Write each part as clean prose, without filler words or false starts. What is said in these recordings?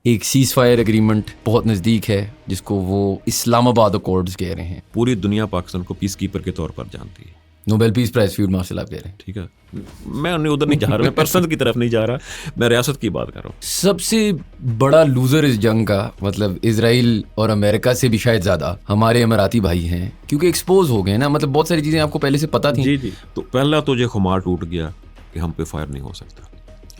ایک cease fire agreement بہت نزدیک ہے جس کو وہ اسلام آباد اکارڈز کہہ رہے ہیں. پوری دنیا پاکستان کو پیس کیپر کے طور پر جانتی ہے. نوبل پیس پرائز فیلڈ مارشل آپ کہہ رہے ہیں. ٹھیک ہے, میں ادھر نہیں جا رہا, میں پرسن کی طرف نہیں جا رہا, میں ریاست کی بات کر رہا ہوں. سب سے بڑا لوزر اس جنگ کا مطلب اسرائیل اور امریکہ سے بھی شاید زیادہ ہمارے اماراتی بھائی ہیں, کیونکہ ایکسپوز ہو گئے نا. مطلب بہت ساری چیزیں آپ کو پہلے سے پتہ تھیں. جی, تو پہلا تو یہ خمار ٹوٹ گیا کہ ہم پہ فائر نہیں ہو سکتا,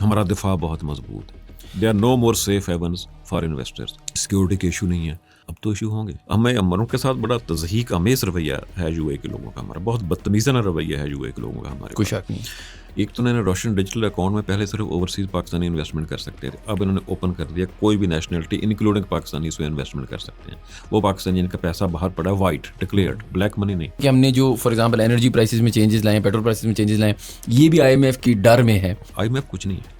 ہمارا دفاع بہت مضبوط ہے. They are no more safe havens for investors. Security کے ایشو نہیں ہے, اب تو ایشو ہوں گے. ہمیں امروں کے ساتھ بڑا تضحیق آمیز رویہ ہے یو اے کے لوگوں کا, ہمارا بہت بدتمیزانہ رویہ ہے یو اے کے لوگوں کا ہمارے. کوئی شک نہیں. ایک تو انہوں نے روشن ڈیجیٹل اکاؤنٹ میں پہلے صرف اوورسیز پاکستانی انویسٹمنٹ کر سکتے تھے, اب انہوں نے اوپن کر دیا کوئی بھی نیشنلٹی انکلوڈنگ پاکستانی اس میں انویسٹمنٹ کر سکتے ہیں. وہ پاکستانی جن کا پیسہ باہر پڑا ہے وائٹ ڈکلیئرڈ, بلیک منی نہیں. کہ ہم نے جو فار ایگزامپل انرجی پرائسز میں چینجز لائے, پیٹرول پرائسز میں چینجز لائے, یہ بھی آئی ایم ایف کی ڈر میں ہے. آئی ایم ایف کچھ نہیں ہے.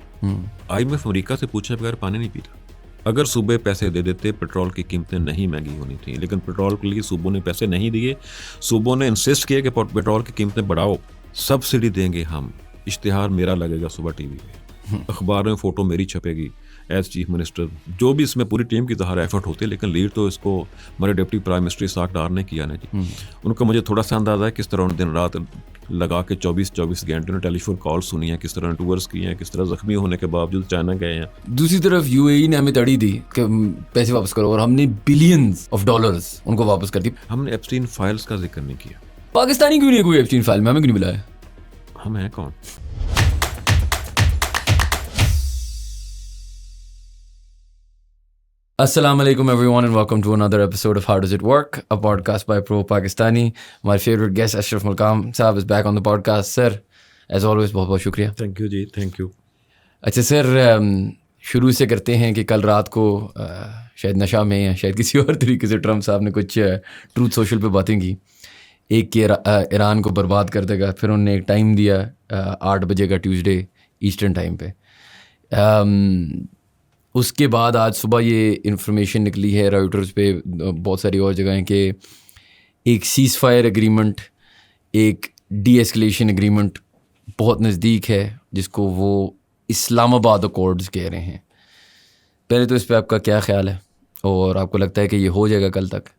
آئی ایم ایف امریکہ سے پوچھے بغیر پانی نہیں پیتا. اگر صوبے پیسے دے دیتے پٹرول کی قیمتیں نہیں مہنگی ہونی تھیں, لیکن پٹرول کے لیے صوبوں نے پیسے نہیں دیے. صوبوں نے انسسٹ کیا کہ پٹرول کی قیمتیں بڑھاؤ, سبسڈی دیں گے ہم. اشتہار میرا لگے گا صبح ٹی وی پہ, اخبار میں فوٹو میری چھپے گی ایز چیف منسٹر. جو بھی اس میں پوری ٹیم کی طرح ایفرٹ ہوتے, لیکن لیڈ تو اس کو ہمارے deputy prime minister Ishaq Dar نے کیا نا جی. ان کا مجھے تھوڑا سا اندازہ ہے کس طرح انہوں نے دن رات لگا کے 24 گھنٹے نے ٹیلی فون کال سنی ہیں, کس طرح ٹورس کیے ہیں, کس طرح زخمی ہونے کے باوجود چائنا گئے ہیں. دوسری طرف یو اے ای نے ہمیں تڑی دی کہ پیسے واپس کرو, اور ہم نے بلینز آف ڈالرز ان کو واپس کر دی. ہم نے ایپسٹین فائلز کا ذکر نہیں کیا. پاکستانی کیوں نہیں ہے کوئی ایپسٹین فائل میں, ہمیں کیوں نہیں ملا ہے؟ ہم ہیں کون؟ Assalamu alaikum everyone and welcome to another episode of How Does It Work, a podcast by Pro Pakistani. My favorite guest Ashraf Mulkam Saab is back on the podcast. Sir, as always بہت بہت شکریہ. Thank you جی, thank you. اچھا sir, شروع سے کرتے ہیں کہ کل رات کو شاید نشہ میں یا شاید کسی اور طریقے سے ٹرمپ صاحب نے کچھ ٹروتھ سوشل پہ باتیں کی. ایک کہ ایران کو برباد کر دے گا, پھر انہوں نے ایک ٹائم دیا 8 بجے کا ٹیوزڈے ایسٹرن ٹائم پہ. اس کے بعد آج صبح یہ انفارمیشن نکلی ہے رائٹرز پہ, بہت ساری اور جگہیں, کہ ایک سیز فائر اگریمنٹ, ایک ڈی ایسکلیشن اگریمنٹ بہت نزدیک ہے جس کو وہ اسلام آباد اکارڈز کہہ رہے ہیں. پہلے تو اس پہ آپ کا کیا خیال ہے, اور آپ کو لگتا ہے کہ یہ ہو جائے گا کل تک؟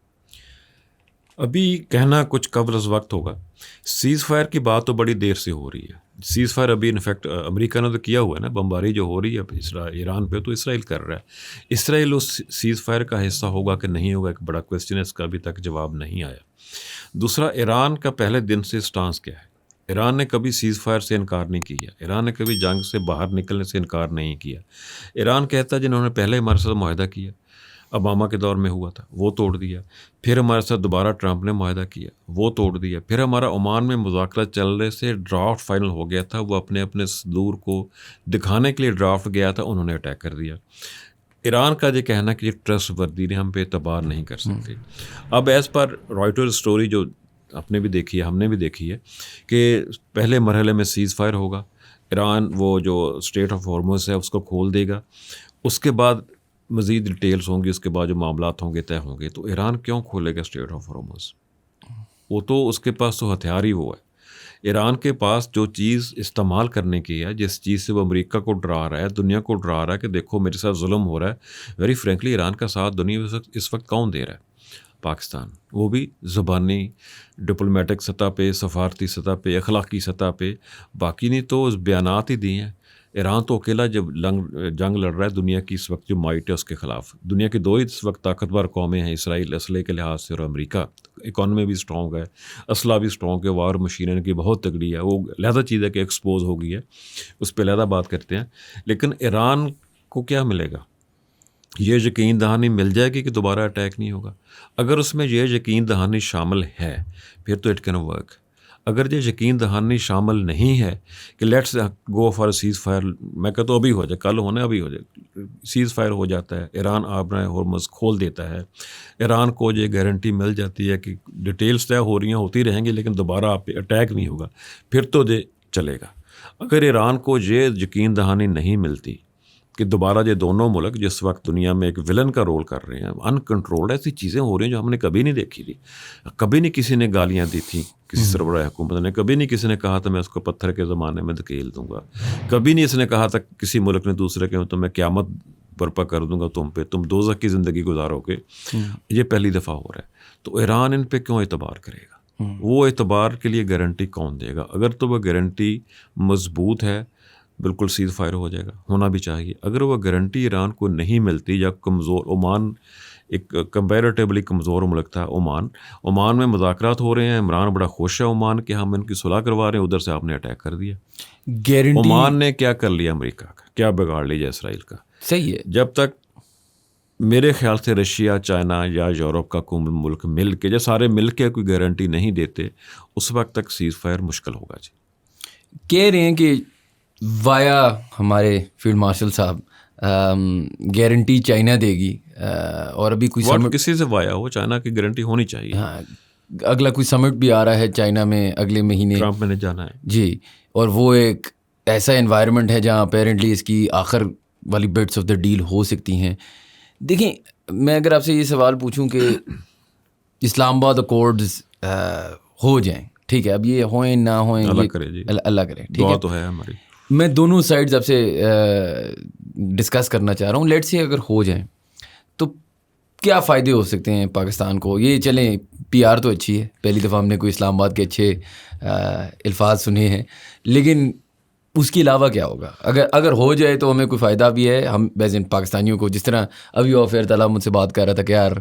ابھی کہنا کچھ قبل از وقت ہوگا. سیز فائر کی بات تو بڑی دیر سے ہو رہی ہے. سیز فائر ابھی انفیکٹ امریکہ نے تو کیا ہوا ہے نا, بمباری جو ہو رہی ہے ایران پہ, تو اسرائیل کر رہا ہے. اسرائیل اس سیز فائر کا حصہ ہوگا کہ نہیں ہوگا, ایک بڑا کویسچن ہے, اس کا ابھی تک جواب نہیں آیا. دوسرا, ایران کا پہلے دن سے سٹانس کیا ہے. ایران نے کبھی سیز فائر سے انکار نہیں کیا, ایران نے کبھی جنگ سے باہر نکلنے سے انکار نہیں کیا. ایران کہتا ہے جنہوں نے پہلے ہمارے ساتھ معاہدہ کیا, اوباما کے دور میں ہوا تھا, وہ توڑ دیا. پھر ہمارے ساتھ دوبارہ ٹرمپ نے معاہدہ کیا, وہ توڑ دیا. پھر ہمارا عمان میں مذاکرات چل رہے سے ڈرافٹ فائنل ہو گیا تھا, وہ اپنے صدور کو دکھانے کے لیے ڈرافٹ گیا تھا, انہوں نے اٹیک کر دیا. ایران کا یہ کہنا کہ یہ ٹرسٹ وردی نے, ہم پہ اعتبار نہیں کر سکتے. اب ایز پر رائٹر اسٹوری جو آپ نے بھی دیکھی ہے, ہم نے بھی دیکھی ہے, کہ پہلے مرحلے میں سیز فائر ہوگا, ایران وہ جو اسٹریٹ آف ہارمز ہے اس کو کھول دے گا, اس کے بعد مزید ڈیٹیلز ہوں گی, اس کے بعد جو معاملات ہوں گے طے ہوں گے. تو ایران کیوں کھولے گا اسٹریٹ آف ہارمز؟ وہ تو اس کے پاس تو ہتھیار ہی وہ ہے. ایران کے پاس جو چیز استعمال کرنے کی ہے, جس چیز سے وہ امریکہ کو ڈرا رہا ہے, دنیا کو ڈرا رہا ہے کہ دیکھو میرے ساتھ ظلم ہو رہا ہے, ویری فرینکلی ایران کا ساتھ دنیا اس وقت کون دے رہا ہے؟ پاکستان. وہ بھی زبانی ڈپلومیٹک سطح پہ, سفارتی سطح پہ, اخلاقی سطح پہ. باقی نہیں تو بیانات ہی دیے ہیں. ایران تو اکیلا جب جنگ لڑ رہا ہے دنیا کی اس وقت جو مائٹ ہے اس کے خلاف. دنیا کی 2 ہی اس وقت طاقتور قومیں ہیں, اسرائیل اسلحے کے لحاظ سے, اور امریکہ. اکانومی بھی اسٹرانگ ہے, اسلحہ بھی اسٹرانگ ہے, وار مشینیں کی بہت تگڑی ہے. وہ علیحدہ چیز ہے کہ ایکسپوز ہو گئی ہے, اس پہ علیحدہ بات کرتے ہیں. لیکن ایران کو کیا ملے گا؟ یہ یقین دہانی مل جائے گی کہ دوبارہ اٹیک نہیں ہوگا. اگر اس میں یہ یقین دہانی شامل ہے پھر تو اٹ کین ورک. اگر یہ یقین دہانی شامل نہیں ہے کہ let's go for cease fire, میں کہتا ہوں ابھی ہو جائے, کل ہونا ابھی ہو جائے, سیز فائر ہو جاتا ہے, ایران آبرائے ہرمز کھول دیتا ہے, ایران کو یہ گارنٹی مل جاتی ہے کہ ڈیٹیلز طے ہو رہی ہیں, ہوتی رہیں گی, لیکن دوبارہ آپ پہ اٹیک نہیں ہوگا, پھر تو یہ چلے گا. اگر ایران کو یہ یقین دہانی نہیں ملتی کہ دوبارہ یہ دونوں ملک جس وقت دنیا میں ایک ولن کا رول کر رہے ہیں, ان کنٹرولڈ ایسی چیزیں ہو رہی ہیں جو ہم نے کبھی نہیں دیکھی تھی. کبھی نہیں کسی نے گالیاں دی تھیں کسی سربراہ حکومت نے, کبھی نہیں کسی نے کہا تھا میں اس کو پتھر کے زمانے میں دھکیل دوں گا, کبھی نہیں اس نے کہا تھا کسی ملک نے دوسرے کے تو میں قیامت برپا کر دوں گا تم پہ, تم دوزخ کی زندگی گزارو گے. یہ پہلی دفعہ ہو رہا ہے. تو ایران ان پہ کیوں اعتبار کرے گا؟ وہ اعتبار کے لیے گارنٹی کون دے گا؟ اگر تو وہ گارنٹی مضبوط ہے بالکل سیز فائر ہو جائے گا, ہونا بھی چاہیے. اگر وہ گارنٹی ایران کو نہیں ملتی یا کمزور, عمان ایک کمپیریٹیولی کمزور ملک تھا عمان میں مذاکرات ہو رہے ہیں, عمران بڑا خوش ہے عمان کہ ہم ان کی صلح کروا رہے ہیں, ادھر سے آپ نے اٹیک کر دیا. عمان نے کیا کر لیا امریکہ کا, کیا بگاڑ لیا اسرائیل کا؟ صحیح ہے. جب تک میرے خیال سے رشیا, چائنا یا یورپ کا کوئی ملک مل کے, یا سارے مل کے کوئی گارنٹی نہیں دیتے, اس وقت تک سیز فائر مشکل ہوگا. جی کہہ رہے ہیں کہ وایا ہمارے فیلڈ مارشل صاحب گارنٹی چائنا دے گی, اور ابھی کوئی سمٹ کسی سے وایا ہو, چائنا کی گارنٹی ہونی چاہیے. ہاں, اگلا کوئی سمٹ بھی آ رہا ہے چائنا میں اگلے مہینے, ٹرمپ میں نے جانا ہے. جی, اور وہ ایک ایسا انوائرمنٹ ہے جہاں اپیرنٹلی اس کی آخر والی بٹس آف دا ڈیل ہو سکتی ہیں. دیکھیں, میں اگر آپ سے یہ سوال پوچھوں کہ اسلام آباد اکارڈز ہو جائیں, ٹھیک ہے, اب یہ ہوئیں نہ ہوئیں, اللہ کرے, جی اللہ کرے, ٹھیک دعا ہے, تو ہے ہماری. میں دونوں سائڈز آپ سے ڈسکس کرنا چاہ رہا ہوں. لیٹ سے اگر ہو جائیں تو کیا فائدے ہو سکتے ہیں پاکستان کو؟ یہ چلیں پی آر تو اچھی ہے, پہلی دفعہ ہم نے کوئی اسلام آباد کے اچھے الفاظ سنے ہیں, لیکن اس کے علاوہ کیا ہوگا اگر ہو جائے تو ہمیں کوئی فائدہ بھی ہے ہم ایز ان پاکستانیوں کو؟ جس طرح ابھی آفیئر تعالیٰ مجھ سے بات کر رہا تھا کہ یار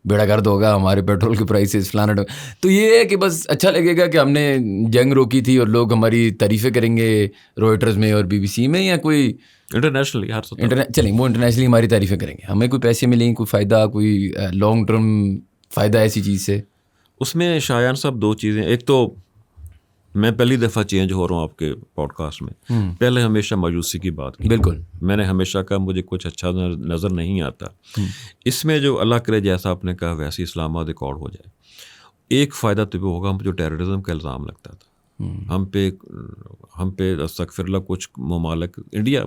بیڑا گرد ہوگا, ہمارے پیٹرول کے پرائسز فلانا, تو یہ ہے کہ بس اچھا لگے گا کہ ہم نے جنگ روکی تھی اور لوگ ہماری تعریفیں کریں گے روئٹرز میں اور بی بی سی میں, یا کوئی انٹرنیشنلی چلیں وہ انٹرنیشنلی ہماری تعریفیں کریں گے, ہمیں کوئی پیسے ملیں, کوئی فائدہ, کوئی لانگ ٹرم فائدہ ایسی چیز سے؟ اس میں شایان صاحب دو چیزیں. ایک تو میں پہلی دفعہ چینج ہو رہا ہوں آپ کے پوڈ کاسٹ میں, پہلے ہمیشہ مایوسی کی بات کی. بالکل, میں نے ہمیشہ کہا مجھے کچھ اچھا نظر نہیں آتا. اس میں جو اللہ کرے جیسا آپ نے کہا ویسے اسلام آباد ریکارڈ ہو جائے, ایک فائدہ تو بھی ہوگا. ہم جو ٹیررزم کا الزام لگتا تھا ہم پہ استغفر اللہ کچھ ممالک انڈیا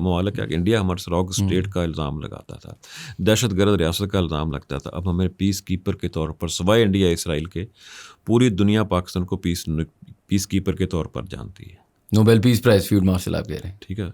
ہمارے سراغ اسٹیٹ کا الزام لگاتا تھا, دہشت گرد ریاست کا الزام لگتا تھا. اب ہمیں پیس کیپر کے طور پر سوائے انڈیا اسرائیل کے پوری دنیا پاکستان کو پیس کیپر کے طور پر جانتی ہے. نوبل پیس پرائز فیلڈ مارشل آپ کہہ رہے ہیں, ٹھیک ہے,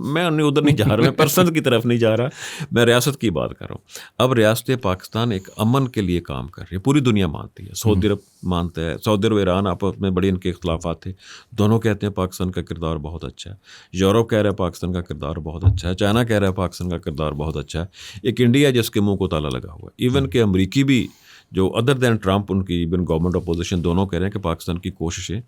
میں ادھر نہیں جا رہا, میں پرسن کی طرف نہیں جا رہا, میں ریاست کی بات کر رہا ہوں. اب ریاست پاکستان ایک امن کے لیے کام کر رہی ہے, پوری دنیا مانتی ہے. سعودی عرب مانتا ہے, سعودی عرب ایران آپس میں بڑے ان کے اختلافات تھے, دونوں کہتے ہیں پاکستان کا کردار بہت اچھا ہے. یورپ کہہ رہا ہے پاکستان کا کردار بہت اچھا ہے, چائنا کہہ رہا ہے پاکستان کا کردار بہت اچھا ہے. ایک انڈیا جس کے منہ کو تالا لگا ہوا ہے. ایون کہ امریکی بھی جو ادر دین ٹرمپ, ان کی ایون گورنمنٹ اپوزیشن, دونوں کہہ رہے ہیں کہ پاکستان کی کوششیں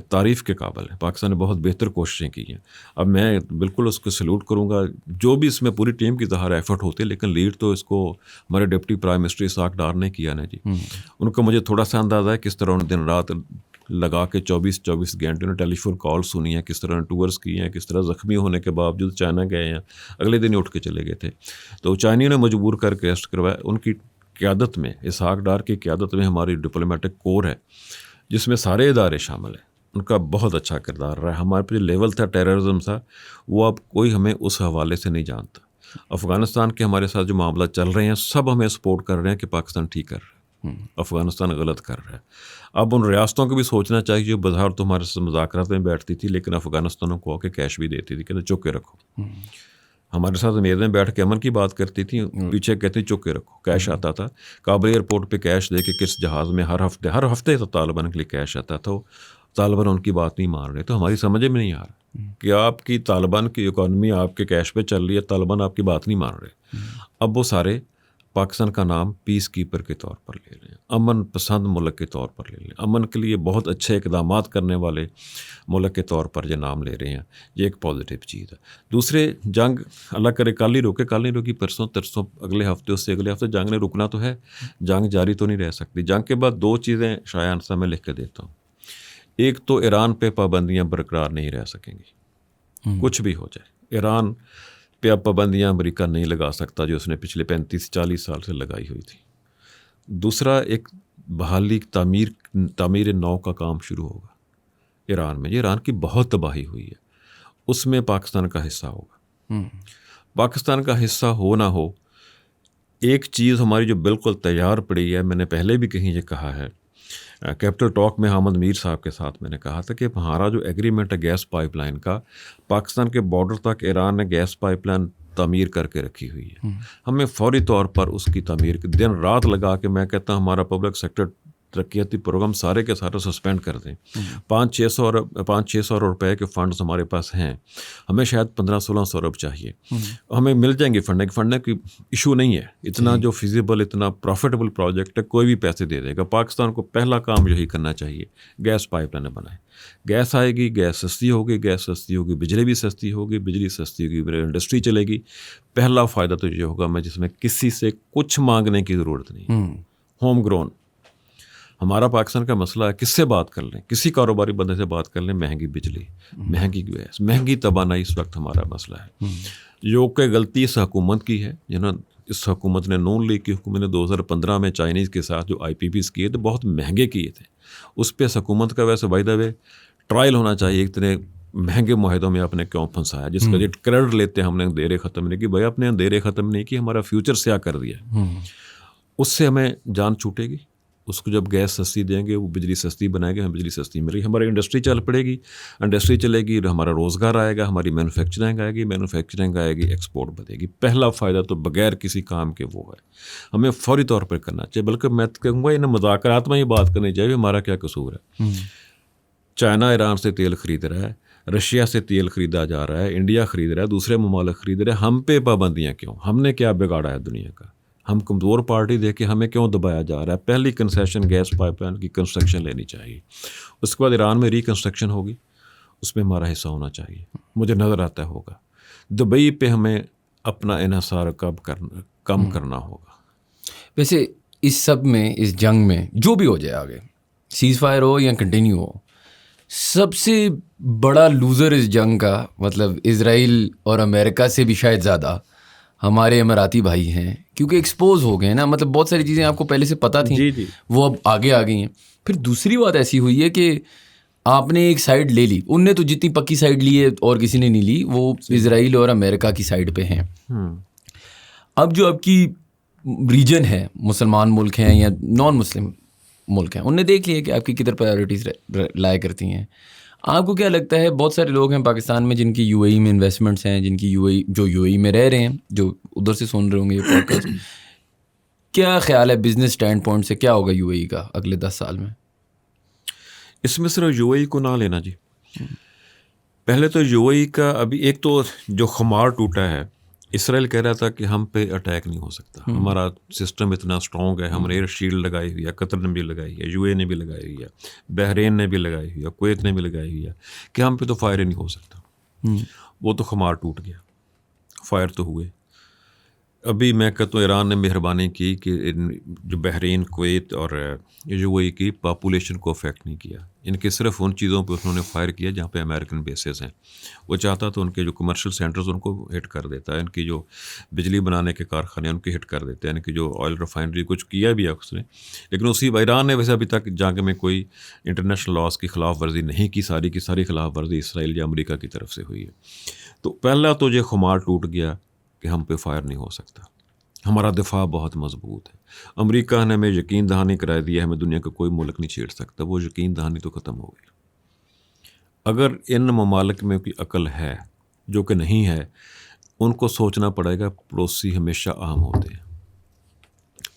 تعریف کے قابل ہیں, پاکستان نے بہت بہتر کوششیں کی ہیں. اب میں بالکل اس کو سلوٹ کروں گا, جو بھی اس میں پوری ٹیم کی ظاہر ایفرٹ ہوتے, لیکن لیڈ تو اس کو ہمارے deputy prime minister Ishaq Dar نے کیا نا جی. ان کو مجھے تھوڑا سا اندازہ ہے کس طرح انہوں نے دن رات لگا کے 24 گھنٹے انہوں نے ٹیلی فون کال سنی ہیں, کس طرح ٹورس کیے ہیں, کس طرح زخمی ہونے کے باوجود چائنا گئے ہیں, اگلے دن ہی اٹھ کے چلے گئے تھے. تو چائنیوں نے مجبور کر کے ریسٹ کروایا. ان کی قیادت میں, اسحاق ڈار کی قیادت میں ہماری ڈپلومیٹک کور ہے جس میں سارے ادارے شامل ہیں. ان کا بہت اچھا کردار رہا ہے. ہمارے پہ جو لیول تھا ٹیررزم تھا وہ اب کوئی ہمیں اس حوالے سے نہیں جانتا. افغانستان کے ہمارے ساتھ جو معاملات چل رہے ہیں سب ہمیں سپورٹ کر رہے ہیں کہ پاکستان ٹھیک کر رہا ہے, افغانستان غلط کر رہا ہے. اب ان ریاستوں کو بھی سوچنا چاہیے جو بظاہر تو ہمارے ساتھ مذاکرات میں بیٹھتی تھی لیکن افغانستانوں کو آ کے کیش بھی دیتی تھی, کہتے چپ کے رکھو. ہمارے ساتھ میز میں بیٹھ کے امن کی بات کرتی تھی, پیچھے کہتے چپ کے رکھو. کیش آتا تھا کابل ایئرپورٹ پہ, کیش دے کے کس جہاز میں ہر ہفتے تو طالبان کے لیے کیش آتا تھا. طالبان ان کی بات نہیں مان رہے. تو ہماری سمجھ میں نہیں آ رہا کہ آپ کی طالبان کی اکانومی آپ کے کیش پہ چل رہی ہے, طالبان آپ کی بات نہیں مان رہے. اب وہ سارے پاکستان کا نام پیس کیپر کے طور پر لے لیں, امن پسند ملک کے طور پر لے لیں, امن کے لیے بہت اچھے اقدامات کرنے والے ملک کے طور پر یہ نام لے رہے ہیں. یہ ایک پازیٹیو چیز ہے. دوسرے, جنگ اللہ کرے کل نہیں روکی, پرسوں ترسوں اگلے ہفتے اس سے اگلے ہفتے جنگ نے رکنا تو ہے, جنگ جاری تو نہیں رہ سکتی. جنگ کے بعد دو چیزیں شایان صاحب میں لکھ کے دیتا ہوں. ایک تو ایران پہ پابندیاں برقرار نہیں رہ سکیں گی, کچھ بھی ہو جائے. ایران پہ اب پابندیاں امریکہ نہیں لگا سکتا جو اس نے پچھلے 35-40 سال سے لگائی ہوئی تھی. دوسرا, ایک بحالی تعمیر نو کا کام شروع ہوگا ایران میں. یہ ایران کی بہت تباہی ہوئی ہے, اس میں پاکستان کا حصہ ہوگا. پاکستان کا حصہ ہو نہ ہو, ایک چیز ہماری جو بالکل تیار پڑی ہے, میں نے پہلے بھی کہیں یہ کہا ہے, کیپٹل ٹاک میں حامد میر صاحب کے ساتھ میں نے کہا تھا کہ ہمارا جو ایگریمنٹ ہے گیس پائپ لائن کا, پاکستان کے بارڈر تک ایران نے گیس پائپ لائن تعمیر کر کے رکھی ہوئی ہے. ہمیں فوری طور پر اس کی تعمیر دن رات لگا کے، میں کہتا ہوں ہمارا پبلک سیکٹر ترقیاتی پروگرام سارے کے سارے سسپینڈ کر دیں. 500-600 روپے کے فنڈز ہمارے پاس ہیں، ہمیں شاید 1500-1600 ارب چاہیے. ہمیں مل جائیں گے فنڈنگ کی ایشو نہیں ہے. اتنا جو فیزیبل، اتنا پروفیٹیبل پروجیکٹ ہے، کوئی بھی پیسے دے دے گا. پاکستان کو پہلا کام یہی کرنا چاہیے، گیس پائپ لائنیں بنائیں. گیس آئے گی، گیس سستی ہوگی، گیس سستی ہوگی، بجلی بھی سستی ہوگی، بجلی سستی ہوگی، انڈسٹری چلے گی. پہلا فائدہ تو یہ ہوگا میں جس میں کسی سے کچھ مانگنے کی ضرورت نہیں، ہوم گرون. ہمارا پاکستان کا مسئلہ ہے، کس سے بات کر لیں، کسی کاروباری بندے سے بات کر لیں، مہنگی بجلی، مہنگی گیس، مہنگی توانائی اس وقت ہمارا مسئلہ ہے. جو کہ غلطی اس حکومت کی ہے، اس حکومت نے، نون لیگ کی حکومت نے 2015 میں چائنیز کے ساتھ جو IPPs کیے تھے، بہت مہنگے کیے تھے. اس پہ اس حکومت کا ویسے بائی دا وے ٹرائل ہونا چاہیے. اتنے مہنگے معاہدوں میں آپ نے کیوں پھنسایا، جس کا جو کریڈٹ لیتے ہیں ہم نے اندھیرے ختم نہیں کی. بھائی آپ نے اندھیرے ختم نہیں کی، ہمارا فیوچر سیاہ کر دیا. اس سے ہمیں جان چھوٹے گی. اس کو جب گیس سستی دیں گے، وہ بجلی سستی بنائے گا، ہمیں بجلی سستی ملے گی، ہماری انڈسٹری چل پڑے گی، انڈسٹری چلے گی، ہمارا روزگار آئے گا، ہماری مینوفیکچرنگ آئے گی، مینوفیکچرنگ آئے گی، ایکسپورٹ بڑھے گی. پہلا فائدہ تو بغیر کسی کام کے وہ ہے، ہمیں فوری طور پر کرنا چاہیے. بلکہ میں کہوں گا انہیں مذاکرات میں ہی بات کرنی چاہیے. ہمارا کیا قصور ہے؟ چائنا ایران سے تیل خرید رہا ہے، رشیا سے تیل خریدا جا رہا ہے، انڈیا خرید رہا ہے، دوسرے ممالک خرید رہے ہیں. ہم پہ پابندیاں کیوں؟ ہم نے کیا بگاڑا ہے دنیا کا؟ ہم کمزور پارٹی دیکھ کے ہمیں کیوں دبایا جا رہا ہے؟ پہلی کنسیشن گیس پائپ لائن کی کنسٹرکشن لینی چاہیے. اس کے بعد ایران میں ریکنسٹرکشن ہوگی، اس میں ہمارا حصہ ہونا چاہیے. مجھے نظر آتا ہوگا دبئی پہ ہمیں اپنا انحصار کم کرنا ہوگا. ویسے اس سب میں، اس جنگ میں جو بھی ہو جائے، آگے سیز فائر ہو یا کنٹینیو ہو، سب سے بڑا لوزر اس جنگ کا، مطلب اسرائیل اور امریکہ سے بھی شاید زیادہ ہمارے اماراتی بھائی ہیں، کیونکہ ایکسپوز ہو گئے ہیں نا. مطلب بہت ساری چیزیں آپ کو پہلے سے پتہ تھیں، وہ اب آگے آ گئی ہیں. پھر دوسری بات ایسی ہوئی ہے کہ آپ نے ایک سائڈ لے لی. ان نے تو جتنی پکی سائڈ لی ہے اور کسی نے نہیں لی، وہ اسرائیل اور امریکہ کی سائڈ پہ ہیں. اب جو آپ کی ریجن ہے، مسلمان ملک ہیں یا نان مسلم ملک ہیں، ان نے دیکھ لیا کہ آپ کی کدھر پرائیورٹیز لایا کرتی ہیں. آپ کو کیا لگتا ہے، بہت سارے لوگ ہیں پاکستان میں جن کی UAE میں انویسٹمنٹس ہیں، جن کی UAE میں رہ رہے ہیں، جو ادھر سے سن رہے ہوں گے یہ پوڈ کاسٹ، کیا خیال ہے بزنس اسٹینڈ پوائنٹ سے کیا ہوگا UAE کا اگلے 10 سال میں؟ اس میں صرف UAE کو نہ لینا جی. پہلے تو UAE کا ابھی ایک تو جو خمار ٹوٹا ہے، اسرائیل کہہ رہا تھا کہ ہم پہ اٹیک نہیں ہو سکتا، ہمارا سسٹم اتنا اسٹرانگ ہے، ہم نے ایئر شیلڈ لگائی ہوئی ہے، قطر نے بھی لگائی ہے، UAE نے بھی لگائی ہوئی ہے، بحرین نے بھی لگائی ہوئی ہے، کویت نے بھی لگائی ہوئی ہے، کہ ہم پہ تو فائر ہی نہیں ہو سکتا. وہ تو خمار ٹوٹ گیا، فائر تو ہوئے. ابھی میں کہتا ہوں ایران نے مہربانی کی کہ جو بحرین، کویت اور UAE کی پاپولیشن کو افیکٹ نہیں کیا. ان کے صرف ان چیزوں پہ انہوں نے فائر کیا جہاں پہ امریکن بیسز ہیں. وہ چاہتا تو ان کے جو کمرشل سینٹرز ان کو ہٹ کر دیتا ہے، ان کی جو بجلی بنانے کے کارخانے ان کی ہٹ کر دیتے ہیں، ان کی جو آئل ریفائنری کچھ کیا بھی ہے اس نے. لیکن ایران نے ویسے ابھی تک جنگ میں کوئی انٹرنیشنل لاز کی خلاف ورزی نہیں کی. ساری کی ساری خلاف ورزی اسرائیل یا امریکہ کی طرف سے ہوئی ہے. تو پہلا تو یہ خمار ٹوٹ گیا کہ ہم پہ فائر نہیں ہو سکتا، ہمارا دفاع بہت مضبوط ہے. امریکہ نے ہمیں یقین دہانی کرا دی ہے، ہمیں دنیا کا کوئی ملک نہیں چھیڑ سکتا. وہ یقین دہانی تو ختم ہو گئی. اگر ان ممالک میں کوئی عقل ہے، جو کہ نہیں ہے، ان کو سوچنا پڑے گا پڑوسی ہمیشہ اہم ہوتے ہیں،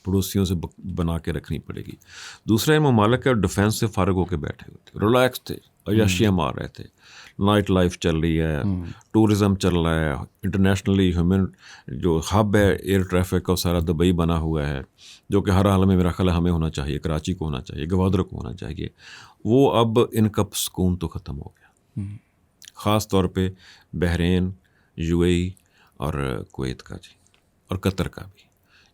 پڑوسیوں سے بنا کے رکھنی پڑے گی. دوسرا ان ممالک کا ڈیفینس سے فارغ ہو کے بیٹھے ہوتے، ریلیکس تھے، عیاشیاں مار رہے تھے. نائٹ لائف چل رہی ہے، ٹورزم چل رہا ہے، انٹرنیشنلی ہیومن جو ہب ہے ایئر ٹریفک کا سارا دبئی بنا ہوا ہے، جو کہ ہر حال میں میرا خیال ہمیں ہونا چاہیے، کراچی کو ہونا چاہیے، گوادر کو ہونا چاہیے. وہ اب ان کا سکون تو ختم ہو گیا. خاص طور پہ بحرین، UAE اور کویت کا جی، اور قطر کا بھی.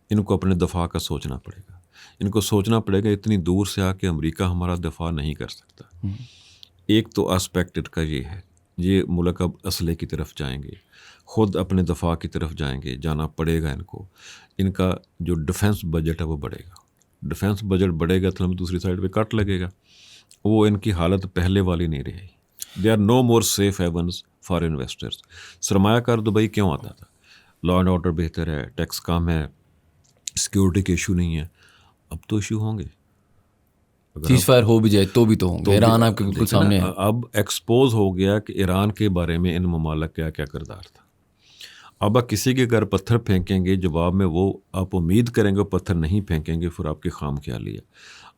ان کو اپنے دفاع کا سوچنا پڑے گا. ان کو سوچنا پڑے گا اتنی دور سے آ کے امریکہ ہمارا دفاع نہیں کر سکتا. ایک تو آسپیکٹ کا یہ ہے، یہ ملک اب اسلحے کی طرف جائیں گے، خود اپنے دفاع کی طرف جائیں گے، جانا پڑے گا ان کو. ان کا جو ڈیفنس بجٹ ہے وہ بڑھے گا. ڈیفنس بجٹ بڑھے گا تو ہم دوسری سائڈ پہ کٹ لگے گا. وہ ان کی حالت پہلے والی نہیں رہے. They are no more safe havens for investors. سرمایہ کار دبئی کیوں آتا تھا؟ لا اینڈ آرڈر بہتر ہے، ٹیکس کم ہے، سیکیورٹی کے ایشو نہیں ہے. اب تو ایشو ہوں گے. سیز فائر ہو بھی جائے تو بھی تو ہوں گے. ایران آپ کے بالکل سامنے ہے. اب ایکسپوز ہو گیا کہ ایران کے بارے میں ان ممالک کا کیا کردار تھا. اب آپ کسی کے گھر پتھر پھینکیں گے، جواب میں وہ آپ امید کریں گے وہ پتھر نہیں پھینکیں گے، پھر آپ کی خام خیالی ہے.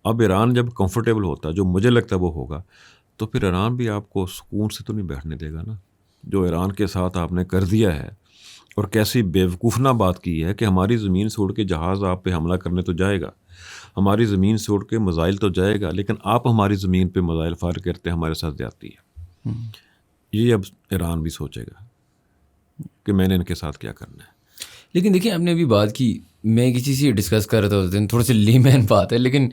اب ایران جب کمفرٹیبل ہوتا ہے، جو مجھے لگتا ہے وہ ہوگا، تو پھر ایران بھی آپ کو سکون سے تو نہیں بیٹھنے دے گا نا. جو ایران کے ساتھ آپ نے کر دیا ہے، اور کیسی بیوقوفانہ بات کی ہے کہ ہماری زمین سے اڑ کے جہاز آپ پہ حملہ کرنے تو جائے گا، ہماری زمین سے اڑ کے میزائل تو جائے گا، لیکن آپ ہماری زمین پہ میزائل فائر کرتے ہیں، ہمارے ساتھ زیادتی ہے. یہ اب ایران بھی سوچے گا کہ میں نے ان کے ساتھ کیا کرنا ہے. لیکن دیکھیں آپ نے ابھی بات کی، میں کسی سے ڈسکس کر رہا تھا اس دن، تھوڑا سی لیمین بات ہے لیکن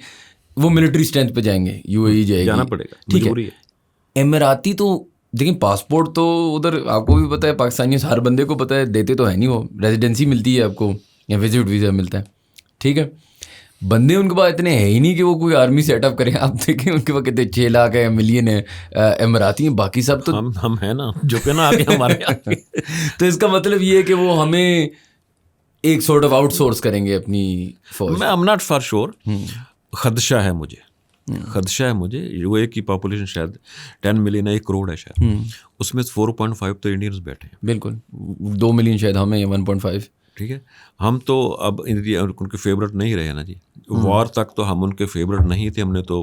وہ ملٹری اسٹرینتھ پہ جائیں گے، یو اے ای جائے گی، جانا پڑے گا، ٹھیک مجبوری ہے. ہے. اماراتی تو دیکھیں پاسپورٹ تو ادھر آپ کو بھی پتہ ہے، پاکستانیوں سے ہر بندے کو پتہ ہے، دیتے تو ہے نہیں، وہ ریزیڈنسی ملتی ہے آپ کو یا وزٹ ویزا ملتا ہے، ٹھیک ہے. بندے ان کے پاس اتنے ہیں ہی نہیں کہ وہ کوئی آرمی سیٹ اپ کریں. آپ دیکھیں ان کے پاس کتنے 6 لاکھ ہے، ملین ہے اماراتی ہیں، باقی سب تو ہم ہیں نا جو کہ نا آگے ہمارے تو اس کا مطلب یہ ہے کہ وہ ہمیں ایک سورٹ آف آؤٹ سورس کریں گے اپنی فوج. میں ایم ناٹ فار شور. خدشہ ہے مجھے یو اے کی پاپولیشن شاید 10 ملین ہے، 1 کروڑ ہے شاید، اس میں 4.5 تو انڈینز بیٹھے ہیں. بالکل 2 ملین شاید ہمیں، 1.5. ٹھیک ہے، ہم تو اب ان کے فیورٹ نہیں رہے نا جی. وار تک تو ہم ان کے فیورٹ نہیں تھے، ہم نے تو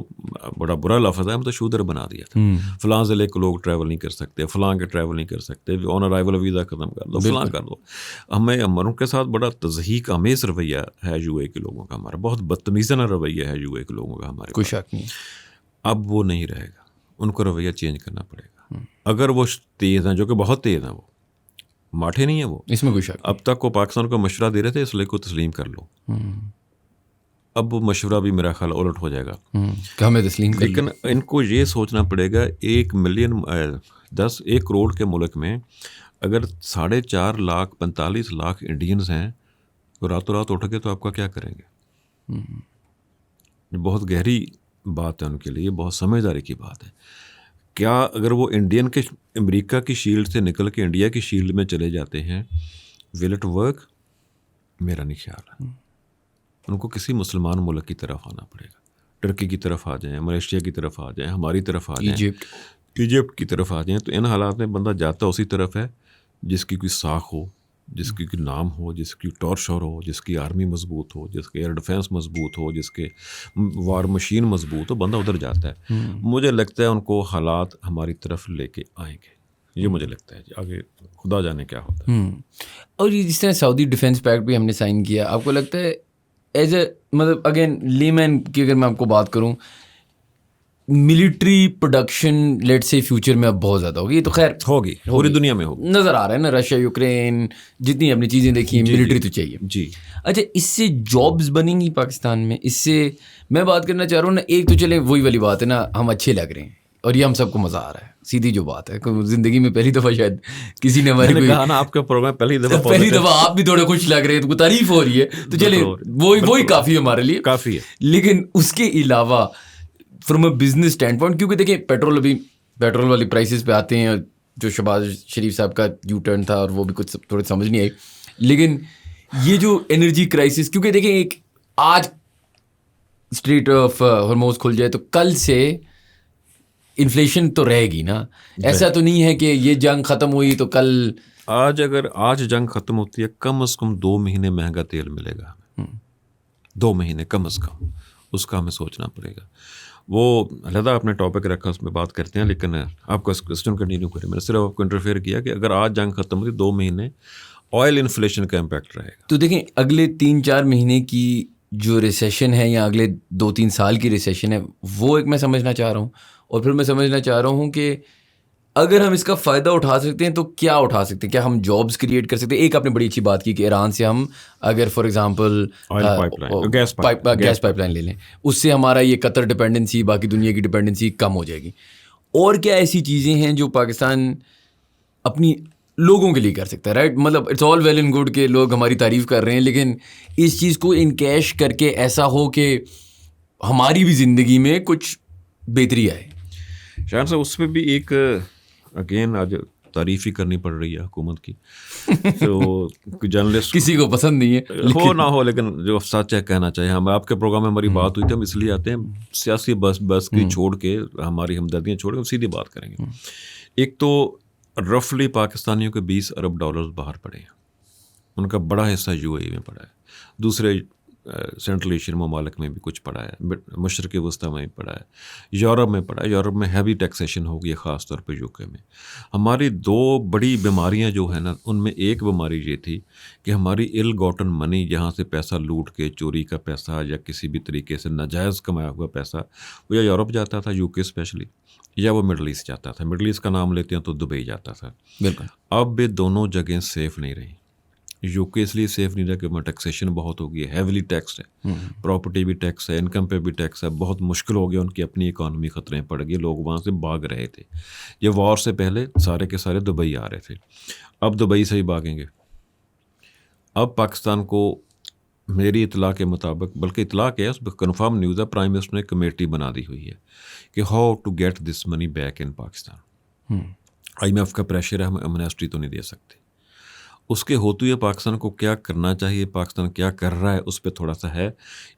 بڑا برا لفظ ہے، ہم تو شودر بنا دیا تھا. فلاں ضلع کے لوگ ٹریول نہیں کر سکتے، فلاں کے ٹریول نہیں کر سکتے، آن ارائیول ویزا ختم کر دو، فلاں کر دو. ہمیں ان کے ساتھ بڑا تضحیک آمیز رویہ ہے یو اے کے لوگوں کا، ہمارا بہت بدتمیزانہ رویہ ہے یو اے کے لوگوں کا ہمارے. کوئی شک نہیں. اب وہ نہیں رہے گا، ان کو رویہ چینج کرنا پڑے گا. اگر وہ تیز ہیں، جو کہ بہت تیز ہیں، وہ ماٹھے نہیں ہیں، وہ اس میں کوئی شک. اب تک وہ پاکستان کو مشورہ دے رہے تھے اسلحے کو تسلیم کر لو. اب وہ مشورہ بھی میرا خیال الٹ ہو جائے گا کہ ہمیں تسلیم کر. لیکن ان کو یہ سوچنا پڑے گا 1 کروڑ کے ملک میں اگر 4.5 لاکھ 45 لاکھ انڈینز ہیں تو راتوں رات اٹھ کے تو آپ کا کیا کریں گے. یہ بہت گہری بات ہے ان کے لیے، بہت سمجھداری کی بات ہے. کیا اگر وہ انڈین کے امریکہ کی شیلڈ سے نکل کے انڈیا کی شیلڈ میں چلے جاتے ہیں، ول اٹ ورک؟ میرا نہیں خیال ہے. ان کو کسی مسلمان ملک کی طرف آنا پڑے گا، ٹرکی کی طرف آ جائیں، ملیشیا کی طرف آ جائیں، ہماری طرف آ جائیں، ایجپٹ کی طرف آ جائیں. تو ان حالات میں بندہ جاتا اسی طرف ہے جس کی کوئی ساکھ ہو، جس کی کوئی نام ہو، جس کی ٹورشر ہو، جس کی آرمی مضبوط ہو، جس کے ایئر ڈیفینس مضبوط ہو، جس کے وار مشین مضبوط ہو، بندہ ادھر جاتا ہے. مجھے لگتا ہے ان کو حالات ہماری طرف لے کے آئیں گے، یہ مجھے لگتا ہے. آگے خدا جانے کیا ہوتا ہے. اور یہ جس طرح سعودی ڈیفینس پیکٹ بھی ہم نے سائن کیا، آپ کو لگتا ہے ایز اے مطلب اگین لیمین کی اگر میں آپ کو بات کروں، ملٹری پروڈکشن لیٹ سے فیوچر میں اب بہت زیادہ ہوگی؟ یہ تو خیر ہوگی، پوری دنیا میں ہوگی، نظر آ رہا ہے نا، رشیا یوکرین جتنی اپنی چیزیں دیکھی ہیں، ملٹری تو چاہیے. جی. اچھا، اس سے جابز بنیں گی پاکستان میں؟ اس سے میں بات کرنا چاہ رہا ہوں نا. ایک تو چلے وہی والی بات ہے نا، ہم اچھے لگ رہے ہیں اور یہ ہم سب کو مزہ آ رہا ہے، سیدھی جو بات ہے. زندگی میں پہلی دفعہ شاید کسی نے ہماری کہا نا آپ کا پروگرام پہلی دفعہ آپ بھی تھوڑے خوش لگ رہے ہیں، تو تعریف ہو رہی ہے، تو چلے وہی کافی ہے ہمارے لیے، کافی ہے. لیکن اس کے علاوہ from a business stand point, کیونکہ دیکھیں پیٹرول والی پرائسز پہ آتے ہیں، جو شہباز شریف صاحب کا یو ٹرن تھا اور وہ بھی کچھ تھوڑے سمجھ نہیں آئی. لیکن یہ جو انرجی کرائسس، کیونکہ دیکھیں ایک آج اسٹریٹ آف ہرموز کھل جائے تو کل سے انفلیشن تو رہے گی نا. ایسا تو نہیں ہے کہ یہ جنگ ختم ہوئی تو کل. اگر آج جنگ ختم ہوتی ہے، کم از کم 2 مہینے مہنگا تیل ملے گا ہمیں. 2 مہینے کم از کم، اس کا ہمیں سوچنا پڑے گا. وہ علیحدہ اپنے ٹاپک رکھا، اس میں بات کرتے ہیں، لیکن آپ کا کوسچن کنٹینیو کریں. میں نے صرف آپ کو انٹرفیئر کیا کہ اگر آج جنگ ختم ہوتی 2 مہینے آئل انفلیشن کا امپیکٹ رہے گا. تو دیکھیں اگلے 3-4 مہینے کی جو ریسیشن ہے یا اگلے 2-3 سال کی ریسیشن ہے، وہ ایک میں سمجھنا چاہ رہا ہوں. اور پھر میں سمجھنا چاہ رہا ہوں کہ اگر ہم اس کا فائدہ اٹھا سکتے ہیں تو کیا اٹھا سکتے ہیں؟ کیا ہم جابس کریٹ کر سکتے ہیں؟ ایک آپ نے بڑی اچھی بات کی کہ ایران سے ہم اگر for example gas pipe line لے لیں، اس سے ہمارا یہ قطر ڈپینڈنسی، باقی دنیا کی ڈپینڈنسی کم ہو جائے گی. اور کیا ایسی چیزیں ہیں جو پاکستان اپنی لوگوں کے لیے کر سکتا ہے؟ رائٹ، مطلب it's all well and good کہ لوگ ہماری تعریف کر رہے ہیں، لیکن اس چیز کو انکیش کر کے ایسا ہو کہ ہماری بھی زندگی میں کچھ بہتری آئے. شاہد صاحب، اس پہ بھی ایک اگین آج تعریف ہی کرنی پڑ رہی ہے حکومت کی. تو جرنلسٹ کسی کو پسند نہیں ہے ہو نہ ہو، لیکن جو سچ ہے کہنا چاہیے. ہم آپ کے پروگرام میں ہماری بات ہوئی تھی، ہم اس لیے آتے ہیں سیاسی بس کی چھوڑ کے، ہماری ہمدردیاں چھوڑ کے سیدھی بات کریں گے. ایک تو رفلی پاکستانیوں کے $20 ارب باہر پڑے ہیں. ان کا بڑا حصہ UAE میں پڑا ہے، دوسرے سینٹرل ایشین ممالک میں بھی کچھ پڑا ہے، مشرق وسطیٰ میں بھی پڑا ہے، یورپ میں پڑا ہے۔ یورپ میں ہیوی ٹیکسیشن ہوگی خاص طور پہ UK میں۔ ہماری 2 بڑی بیماریاں جو ہیں نا، ان میں ایک بیماری یہ تھی کہ ہماری ill gotten money، جہاں سے پیسہ لوٹ کے چوری کا پیسہ یا کسی بھی طریقے سے ناجائز کمایا ہوا پیسہ، وہ یا یورپ جاتا تھا، UK اسپیشلی، یا وہ مڈل ایسٹ جاتا تھا۔ مڈل ایسٹ کا نام لیتے ہیں تو دبئی جاتا تھا۔ بالکل۔ اب یہ دونوں جگہیں سیف نہیں رہیں۔ UK اس لیے سیف نہیں رہا کہ وہاں ٹیکسیشن بہت ہو گئی ہے، ہیویلی ٹیکس ہے، پراپرٹی بھی ٹیکس ہے، انکم پہ بھی ٹیکس ہے، بہت مشکل ہو گیا، ان کی اپنی اکانومی خطرے میں پڑ گئی، لوگ وہاں سے بھاگ رہے تھے۔ یہ وار سے پہلے سارے کے سارے دبئی آ رہے تھے، اب دبئی سے ہی بھاگیں گے۔ اب پاکستان کو میری اطلاع کے مطابق، بلکہ اطلاع کیا ہے، اس پہ کنفرم نیوز ہے، پرائم منسٹر نے کمیٹی بنا دی ہوئی ہے کہ how to get this money back in Pakistan. IMF کا پریشر ہے، ہم امنیسٹی تو نہیں دے سکتے۔ اس کے ہوتے ہوئے پاکستان کو کیا کرنا چاہیے، پاکستان کیا کر رہا ہے، اس پہ تھوڑا سا ہے۔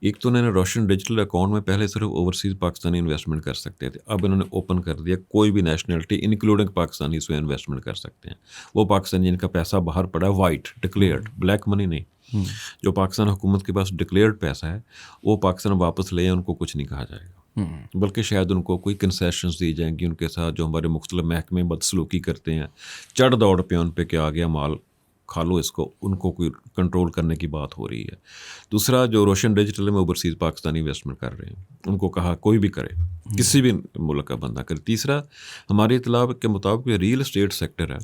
ایک تو انہوں نے روشن ڈیجیٹل اکاؤنٹ میں پہلے صرف اوورسیز پاکستانی انویسٹمنٹ کر سکتے تھے، اب انہوں نے اوپن کر دیا، کوئی بھی نیشنلٹی انکلوڈنگ پاکستانی اس میں انویسٹمنٹ کر سکتے ہیں۔ وہ پاکستانی جن کا پیسہ باہر پڑا ہے، وائٹ ڈکلیئرڈ، بلیک منی نہیں، جو پاکستان حکومت کے پاس ڈکلیئرڈ پیسہ ہے، وہ پاکستان واپس لے، ان کو کچھ نہیں کہا جائے گا، بلکہ شاید ان کو کوئی کنسیشنز دی جائیں گی ان کے ساتھ، جو ہمارے مختلف محکمے بدسلوکی کرتے ہیں، چڑھ دوڑ پہ ان پہ کہ آ گیا مال کھا لو اس کو، ان کو کوئی کنٹرول کرنے کی بات ہو رہی ہے۔ دوسرا، جو روشن ڈیجیٹل میں اوورسیز پاکستانی انویسٹمنٹ کر رہے ہیں، ان کو کہا کوئی بھی کرے، کسی بھی ملک کا بندہ کرے۔ تیسرا، ہماری اطلاع کے مطابق ریئل اسٹیٹ سیکٹر ہے،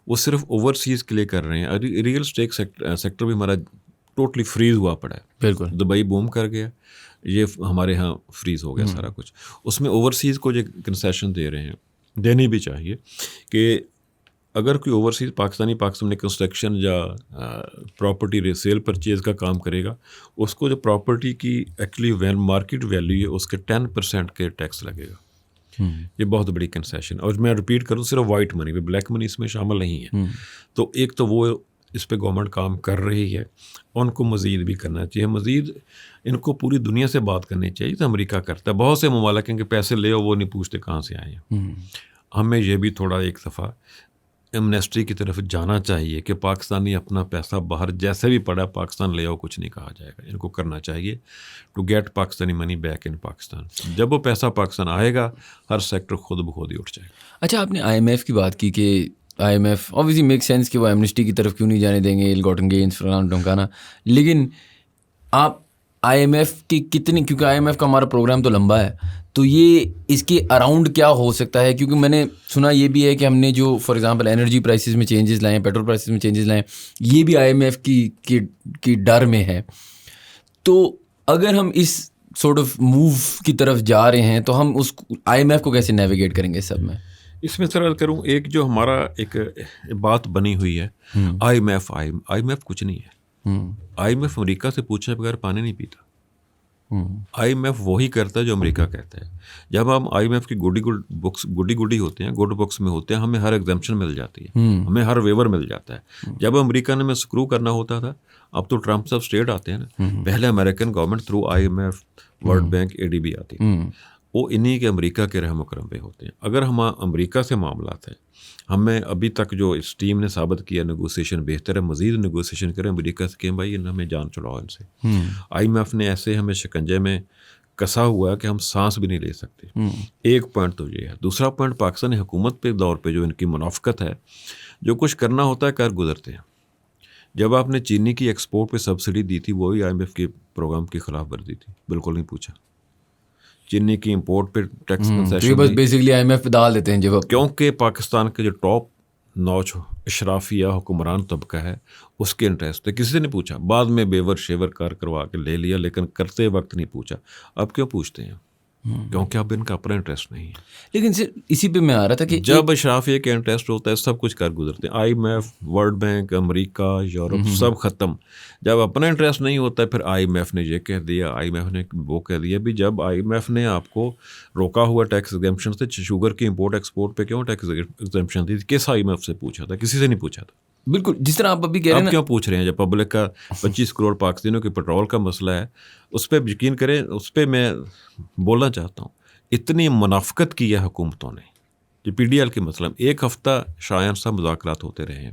وہ صرف اوورسیز کے لیے کر رہے ہیں۔ ریئل اسٹیٹ سیکٹر بھی ہمارا ٹوٹلی فریز ہوا پڑا ہے، بالکل، دبئی بوم کر گیا، یہ ہمارے ہاں فریز ہو گیا سارا کچھ۔ اس میں اوورسیز کو جو کنسیشن دے رہے ہیں، دینی بھی چاہیے کہ اگر کوئی اوورسیز پاکستان میں کنسٹرکشن یا پراپرٹی سیل پرچیز کا کام کرے گا، اس کو جو پراپرٹی کی ایکچولی مارکیٹ ویلیو ہے، اس کے 10% کے ٹیکس لگے گا۔ یہ بہت بڑی کنسیشن، اور میں ریپیٹ کروں، صرف وائٹ منی، بلیک منی اس میں شامل نہیں ہے۔ تو ایک تو وہ اس پہ گورنمنٹ کام کر رہی ہے، ان کو مزید بھی کرنا چاہیے، مزید ان کو پوری دنیا سے بات کرنی چاہیے، تو امریکہ کرتا ہے، بہت سے ممالک ہیں کہ پیسے لے وہ نہیں پوچھتے کہاں سے آئے ہیں۔ ہمیں یہ بھی تھوڑا ایک دفعہ ایمنیسٹی کی طرف جانا چاہیے کہ پاکستانی اپنا پیسہ باہر جیسے بھی پڑا پاکستان لے آؤ، کچھ نہیں کہا جائے گا۔ ان کو کرنا چاہیے to get Pakistani money back in Pakistan. جب وہ پیسہ پاکستان آئے گا، ہر سیکٹر خود بخود ہی اٹھ جائے گا۔ اچھا، آپ نے IMF کی بات کی کہ IMF obviously میک سینس کہ وہ ایمنسٹی کی طرف کیوں نہیں جانے دیں گے، ill gotten gains فلانا ڈھمکانا، لیکن آپ IMF کی کتنی، کیونکہ IMF کا ہمارا پروگرام تو لمبا ہے، تو یہ اس کے اراؤنڈ کیا ہو سکتا ہے؟ کیونکہ میں نے سنا یہ بھی ہے کہ ہم نے جو فار ایگزامپل انرجی پرائسز میں چینجز لائے ہیں، پیٹرول پرائسز میں چینجز لائے ہیں، یہ بھی IMF کی ڈر میں ہے۔ تو اگر ہم اس سورٹ آف موو کی طرف جا رہے ہیں تو ہم اس IMF کو کیسے نیویگیٹ کریں گے اس سب میں؟ اس میں سر کروں، ایک جو ہمارا ایک بات بنی ہوئی ہے، IMF کچھ نہیں ہے۔ IMF امریکہ سے پوچھے بغیر پانی نہیں پیتا۔ IMF وہی کرتا ہے جو امریکہ کہتا ہے۔ جب ہم IMF کی گڈی ہوتے ہیں، گڈ بکس میں ہوتے ہیں، ہمیں ہر ایگزمپشن مل جاتی ہے، ہمیں ہر ویور مل جاتا ہے۔ جب امریکہ نے ہمیں سکرو کرنا ہوتا تھا، اب تو ٹرمپ صاحب اسٹیٹ آتے ہیں نا، پہلے American government through IMF، world bank, ADB آتی تھی، وہ انہی کے امریکہ کے رحم و کرم پہ ہوتے ہیں۔ اگر ہم امریکہ سے معاملات ہیں، ہمیں ابھی تک جو اس ٹیم نے ثابت کیا نیگوسیشن بہتر ہے، مزید نیگوسیشن کریں امریکہ سے کہ بھائی ہمیں جان چھڑاؤ ان سے۔ IMF نے ایسے ہمیں شکنجے میں کسا ہوا ہے کہ ہم سانس بھی نہیں لے سکتے۔ ایک پوائنٹ تو یہ ہے۔ دوسرا پوائنٹ، پاکستانی حکومت پہ دور پہ جو ان کی منافقت ہے، جو کچھ کرنا ہوتا ہے کر گزرتے ہیں۔ جب آپ نے چینی کی ایکسپورٹ پہ سبسڈی دی تھی، وہی IMF کے پروگرام کی خلاف ورزی تھی، بالکل نہیں پوچھا۔ چینی کی امپورٹ پہ ٹیکس کنسیشن بس بیسکلی IMF پہ ڈال دیتے ہیں جب، کیونکہ پاکستان کے جو ٹاپ نوچ اشرافیہ حکمران طبقہ ہے، اس کے انٹرسٹ ہے، کسی سے نہیں پوچھا۔ بعد میں بیور شیور کار کروا کے لے لیا، لیکن کرتے وقت نہیں پوچھا۔ اب کیوں پوچھتے ہیں؟ کیونکہ اب ان کا اپنا انٹرسٹ نہیں ہے۔ لیکن صرف اسی پہ میں آ رہا تھا کہ جب اشرافیہ کے انٹرسٹ ہوتا ہے، سب کچھ کر گزرتے ہیں۔ IMF، ورلڈ بینک، امریکہ، یورپ، سب ختم۔ جب اپنا انٹرسٹ نہیں ہوتا ہے، پھر IMF نے یہ کہہ دیا، IMF نے وہ کہہ دیا۔ بھی جب IMF نے آپ کو روکا ہوا ٹیکس ایگزمپشن سے، شوگر کی امپورٹ ایکسپورٹ پہ کیوں ٹیکس ایگزمپشن دی؟ کس IMF سے پوچھا تھا؟ کسی سے نہیں پوچھا تھا۔ بالکل جس طرح آپ ابھی کہہ رہے ہیں، اب کیوں پوچھ رہے ہیں؟ جب پبلک کا 25 کروڑ پاکستانیوں کے پیٹرول کا مسئلہ ہے، اس پہ یقین کریں، اس پہ میں بولنا چاہتا ہوں، اتنی منافقت کی ہے حکومتوں نے۔ یہ PDL کے مسئلہ، ایک ہفتہ شایان صاحب مذاکرات ہوتے رہے ہیں،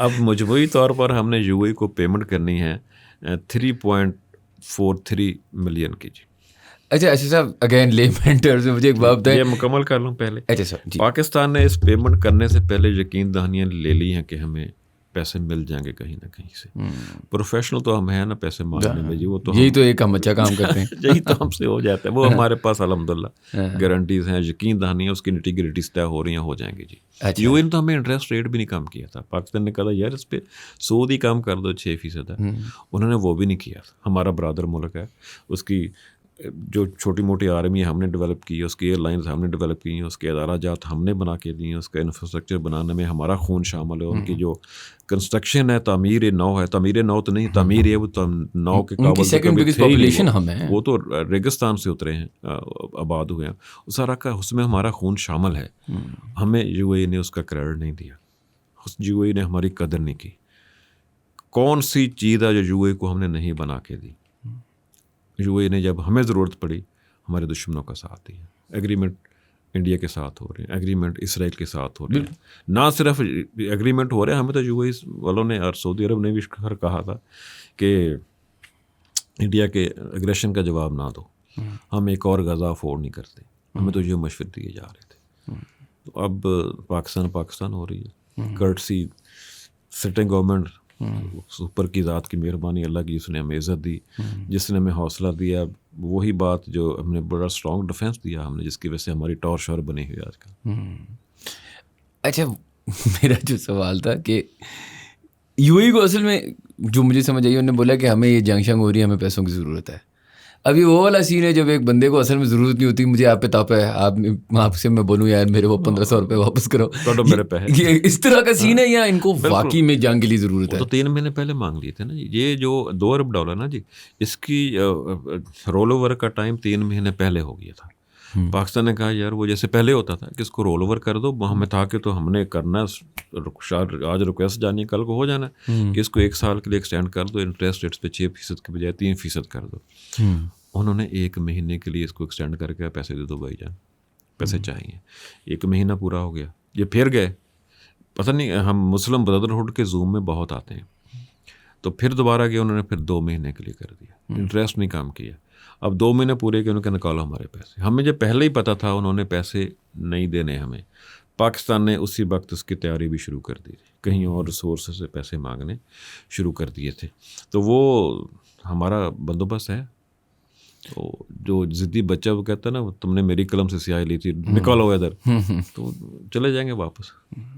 اب مجموعی طور پر ہم نے یو اے کو پیمنٹ کرنی ہے 3.43 ملین کی جی. اچھا صاحب اگین لیمن ٹرمز میں مجھے ایک بات بتائیں. یہ مکمل کر لوں پہلے. اچھا سر جی. پاکستان نے اس پیمنٹ کرنے سے پہلے یقین دہانیاں لے لی ہیں کہ ہمیں پیسے مل جائیں گے کہیں نہ کہیں سے. پروفیشنل تو ہم ہیں نا پیسے مانگنے میں جی, وہ تو یہی تو ایک ہم اچھا کام کرتے ہیں. یہی تو ہم سے ہو جاتا ہے, وہ ہمارے پاس الحمدللہ گارنٹیز ہیں, یقین دہانیاں اس کی نٹی-گریٹیز طے ہو رہی ہیں, ہو جائیں گے جی. یو این تو ہمیں انٹرسٹ ریٹ بھی نہیں کم کیا تھا. پاکستان نے کہا یار اس پہ سود ہی کم کر دو 6%. انہوں نے وہ بھی نہیں کیا. ہمارا برادر ملک ہے, اس کی جو چھوٹی موٹی آرمی ہم نے ڈیولپ کی ہے, اس کی ایئر لائنز ہم نے ڈیولپ کی ہیں, اس کے ادارہ جات ہم نے بنا کے دی ہیں, اس کا انفراسٹرکچر بنانے میں ہمارا خون شامل ہے. ان کی جو کنسٹرکشن ہے تعمیر نو ہے, تعمیر نو تو نہیں تعمیر ہے, وہ نو کے قابل, وہ تو ریگستان سے اترے ہیں, آباد ہوئے ہیں, اس سارا کا اس میں ہمارا خون شامل ہے. ہمیں یو اے نے اس کا کریڈٹ نہیں دیا, یو اے نے ہماری قدر نہیں کی. کون سی چیز ہے جو یو اے کو ہم نے نہیں بنا کے دی؟ یو اے نے جب ہمیں ضرورت پڑی ہمارے دشمنوں کا ساتھ دیا. ایگریمنٹ انڈیا کے ساتھ ہو رہے ہیں, ایگریمنٹ اسرائیل کے ساتھ ہو رہے ہیں. نہ صرف ایگریمنٹ ہو رہے ہیں, ہمیں تو یو اے والوں نے اور سعودی عرب نے بھی کہا تھا کہ انڈیا کے اگریشن کا جواب نہ دو, ہم ایک اور غزہ افورڈ نہیں کرتے. ہمیں تو یہ مشورے دیے جا رہے تھے. تو اب پاکستان ہو رہی ہے. کرٹسی سٹنگ گورنمنٹ, اوپر کی ذات کی مہربانی, اللہ کی, جس نے ہمیں عزت دی, جس نے ہمیں حوصلہ دیا, وہی بات جو ہم نے بڑا اسٹرانگ ڈیفینس دیا ہم نے, جس کی وجہ سے ہماری ٹور شور بنی ہوئی آج کل. اچھا میرا جو سوال تھا کہ یو اے کو اصل میں جو مجھے سمجھ آئی, انہوں نے بولا کہ ہمیں یہ جنگ شنگ ہو رہی ہے, ہمیں پیسوں کی ضرورت ہے. ابھی وہ والا سین ہے جب ایک بندے کو اصل میں ضرورت نہیں ہوتی, مجھے آپ پہ تاپا ہے, آپ سے میں بولوں یار میرے وہ 1500 روپے واپس کرو, یہ اس طرح کا سین ہے, یا ان کو واقعی میں جنگ کے لیے ضرورت ہے؟ تو 3 مہینے پہلے مانگ لیے تھے نا جی. یہ جو $2 ارب نا جی, اس کی رول اوور کا ٹائم 3 مہینے پہلے ہو گیا تھا. پاکستان نے کہا یار وہ جیسے پہلے ہوتا تھا کہ اس کو رول اوور کر دو, ہمیں تھا کہ تو ہم نے کرنا, آج ریکویسٹ جانی کل کو ہو جانا کہ اس کو 1 سال کے لیے ایکسٹینڈ کر دو, انٹرسٹ ریٹس پہ 6% کے بجائے 3% کر دو. انہوں نے 1 مہینے کے لیے اس کو ایکسٹینڈ کر کے پیسے دے دو بھائی جان, پیسے چاہیے. 1 مہینہ پورا ہو گیا, یہ پھر گئے. پتہ نہیں, ہم مسلم بردرہڈ کے زوم میں بہت آتے ہیں, تو پھر دوبارہ گئے, انہوں نے پھر 2 مہینے کے لیے کر دیا, انٹرسٹ نہیں کام کیا. اب 2 مہینے پورے کے انہوں نے نکالو ہمارے پیسے. ہمیں جب پہلے ہی پتہ تھا انہوں نے پیسے نہیں دینے ہمیں, پاکستان نے اسی وقت اس کی تیاری بھی شروع کر دی تھی, کہیں اور ریسورس سے پیسے مانگنے شروع کر دیے تھے. تو وہ ہمارا بندوبست ہے. تو جو ضدی بچہ وہ کہتا ہے نا, تم نے میری قلم سے سیاہی لی تھی, نکالو ادھر, تو چلے جائیں گے واپس.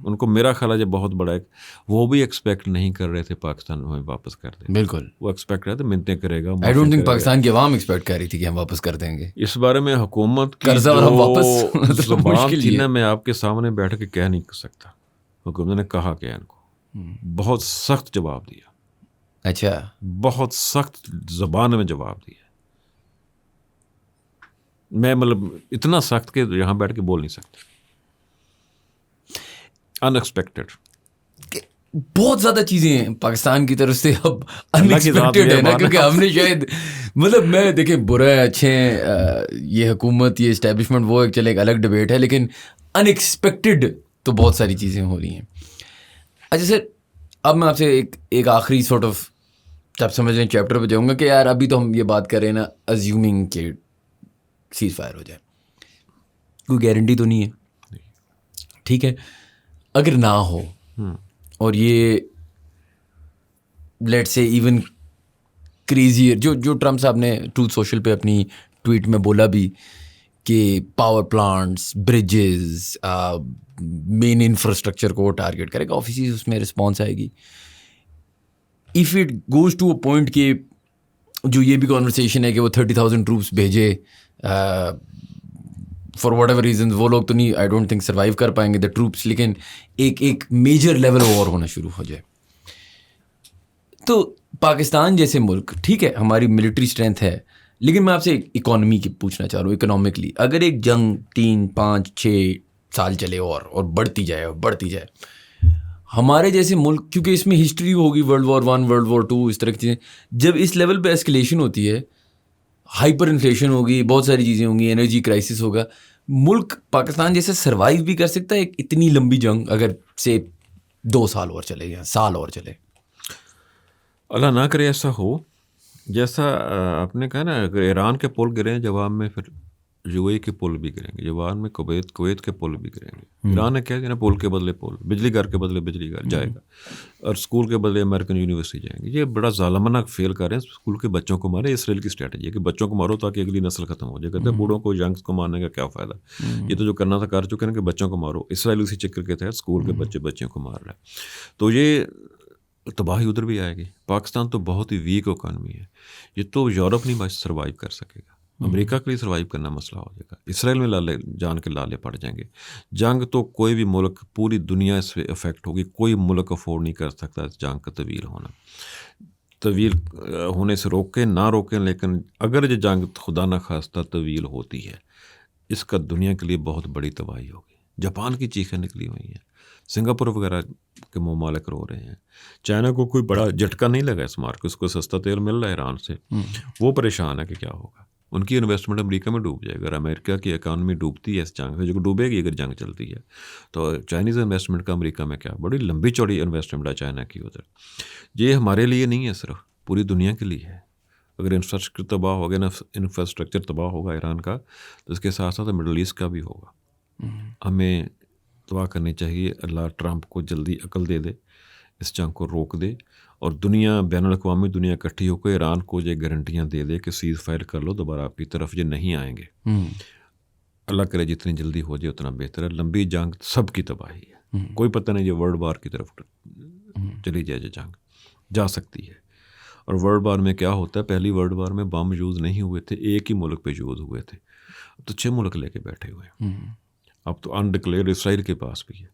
ان کو میرا خیال ہے بہت بڑا ایک, وہ بھی ایکسپیکٹ نہیں کر رہے تھے پاکستان ہمیں واپس کر دیں. بالکل وہ ایکسپیکٹ رہے تھے منتیں کرے گا. آئی ڈونٹ تھنک پاکستان کی عوام ایکسپیکٹ کر رہی تھی کہ ہم واپس کر دیں گے. اس بارے میں حکومت کی قرضہ اور ہم واپس زبان تھی نا, میں آپ کے سامنے بیٹھ کے کہہ نہیں سکتا. حکومت نے کہا کہ ان کو بہت سخت جواب دیا. اچھا, بہت سخت زبان میں جواب دیا. میں مطلب اتنا سخت کہ یہاں بیٹھ کے بول نہیں سکتا. ان ایکسپیکٹڈ بہت زیادہ چیزیں ہیں پاکستان کی طرف سے اب ان ایکسپیکٹڈ ہے نا, کیونکہ ہم نے شاید مطلب میں دیکھیں برے اچھے ہیں, یہ حکومت یہ اسٹیبلشمنٹ وہ ایک چلے ایک الگ ڈبیٹ ہے, لیکن ان ایکسپیکٹڈ تو بہت ساری چیزیں ہو رہی ہیں. اچھا سر, اب میں آپ سے ایک آخری سارٹ آف آپ سمجھ لیں چیپٹر پہ جاؤں گا کہ یار ابھی تو ہم یہ بات کر رہے ہیں نا ازیومنگ کہ سیز فائر ہو جائے, کوئی گارنٹی تو نہیں ہے, ٹھیک ہے. اگر نہ ہو اور یہ لیٹ سے ایون کریزیئر جو ٹرمپ صاحب نے ٹروتھ سوشل پہ اپنی ٹویٹ میں بولا بھی کہ power plants, bridges, main infrastructure کو ٹارگیٹ کرے گا, آفیسز اس میں رسپانس آئے گی. If it goes to a point کہ جو یہ بھی کانورسیشن ہے کہ وہ 30,000 ٹروپس بھیجے فار واٹ ایور ریزنز, وہ لوگ تو نہیں آئی ڈونٹ تھنک سروائیو کر پائیں گے دا ٹروپس, لیکن ایک میجر لیول وار ہونا شروع ہو جائے. تو پاکستان جیسے ملک, ٹھیک ہے ہماری ملٹری اسٹرینتھ ہے, لیکن میں آپ سے اکانومی کی پوچھنا چاہ رہا ہوں. اکنامکلی اگر ایک جنگ 3, 5, 6 سال چلے اور بڑھتی جائے ہمارے جیسے ملک, کیونکہ اس میں ہسٹری ہوگی World War I, World War II, اس طرح کی چیزیں, جب اس لیول پہ ایسکلیشن ہوتی ہے, ہائپر انفلیشن ہوگی, بہت ساری چیزیں ہوں گی, انرجی کرائسس ہوگا, ملک پاکستان جیسے سروائیو بھی کر سکتا ہے ایک اتنی لمبی جنگ اگر سے 2 سال اور چلے یا سال اور چلے؟ اللہ نہ کرے ایسا ہو. جیسا آپ نے کہا نا، اگر ایران کے پل گریں جواب میں، پھر یو اے کے پل بھی گریں گے، جواب میں کویت کے پل بھی گریں گے. ایران نے کہہ دیا نا، پل کے بدلے پل، بجلی گھر کے بدلے بجلی گھر جائے گا، اور اسکول کے بدلے امریکن یونیورسٹی جائیں گے. یہ بڑا ظالمانہ فیل کر رہے ہیں. اسکول کے بچوں کو مارے. اسرائیل کی اسٹریٹجی ہے کہ بچوں کو مارو تاکہ اگلی نسل ختم ہو جائے. کہتے ہیں بوڑھوں کو ینگس کو مارنے کا کیا فائدہ. یہ تو جو کرنا تھا کر چکے ہیں کہ بچوں کو مارو. اسرائیل اسی چکر کے تحت اسکول کے بچوں کو مار رہا ہے. تو یہ تباہی ادھر بھی آئے گی. پاکستان تو بہت ہی ویک اکانومی ہے. یہ تو یورپ نہیں بس سروائیو کر سکے گا. امریکہ کے لیے سروائیو کرنا مسئلہ ہو جائے گا. اسرائیل میں جان کے لالے پڑ جائیں گے. جنگ تو کوئی بھی ملک، پوری دنیا اس پہ افیکٹ ہوگی. کوئی ملک افورڈ نہیں کر سکتا اس جنگ کا طویل ہونا. طویل ہونے سے روکیں نہ روکیں، لیکن اگر یہ جنگ خدا نہ خواستہ طویل ہوتی ہے، اس کا دنیا کے لیے بہت بڑی تباہی ہوگی. جاپان کی چیخیں نکلی ہوئی ہیں، سنگاپور وغیرہ کے ممالک رو رہے ہیں. چائنا کو کوئی بڑا جھٹکا نہیں لگا اس مارکیٹ، اس کو سستا تیل مل رہا ہے ایران سے. وہ پریشان ہے کہ کیا ہوگا. ان کی انویسٹمنٹ امریکہ میں ڈوب جائے گا. اگر امریکہ کی اکانومی ڈوبتی ہے اس جنگ سے، جو ڈوبے گی اگر جنگ چلتی ہے، تو چائنیز انویسٹمنٹ کا امریکہ میں کیا بڑی لمبی چوڑی انویسٹمنٹ ہے چائنا کی ادھر. یہ ہمارے لیے نہیں ہے، صرف پوری دنیا کے لیے ہے. اگر انفراسٹرکچر تباہ ہو گیا، انفراسٹرکچر تباہ ہوگا ایران کا، تو اس کے ساتھ ساتھ مڈل ایسٹ کا بھی ہوگا. ہمیں دعا کرنی چاہیے اللہ ٹرمپ کو جلدی عقل دے دے، اس جنگ کو روک دے، اور دنیا، بین الاقوامی دنیا اکٹھی ہو کے ایران کو یہ گارنٹیاں دے دے کہ سیز فائر کر لو، دوبارہ آپ کی طرف یہ نہیں آئیں گے. اللہ کرے جتنی جلدی ہو جائے اتنا بہتر ہے. لمبی جنگ سب کی تباہی ہے. کوئی پتہ نہیں یہ ورلڈ وار کی طرف چلی جائے. جنگ جا سکتی ہے. اور ورلڈ وار میں کیا ہوتا ہے، پہلی ورلڈ وار میں بم یوز نہیں ہوئے تھے، ایک ہی ملک پہ یوز ہوئے تھے. اب تو 6 ملک لے کے بیٹھے ہوئے ہیں. اب تو انڈکلیئر اسرائیل کے پاس بھی ہے.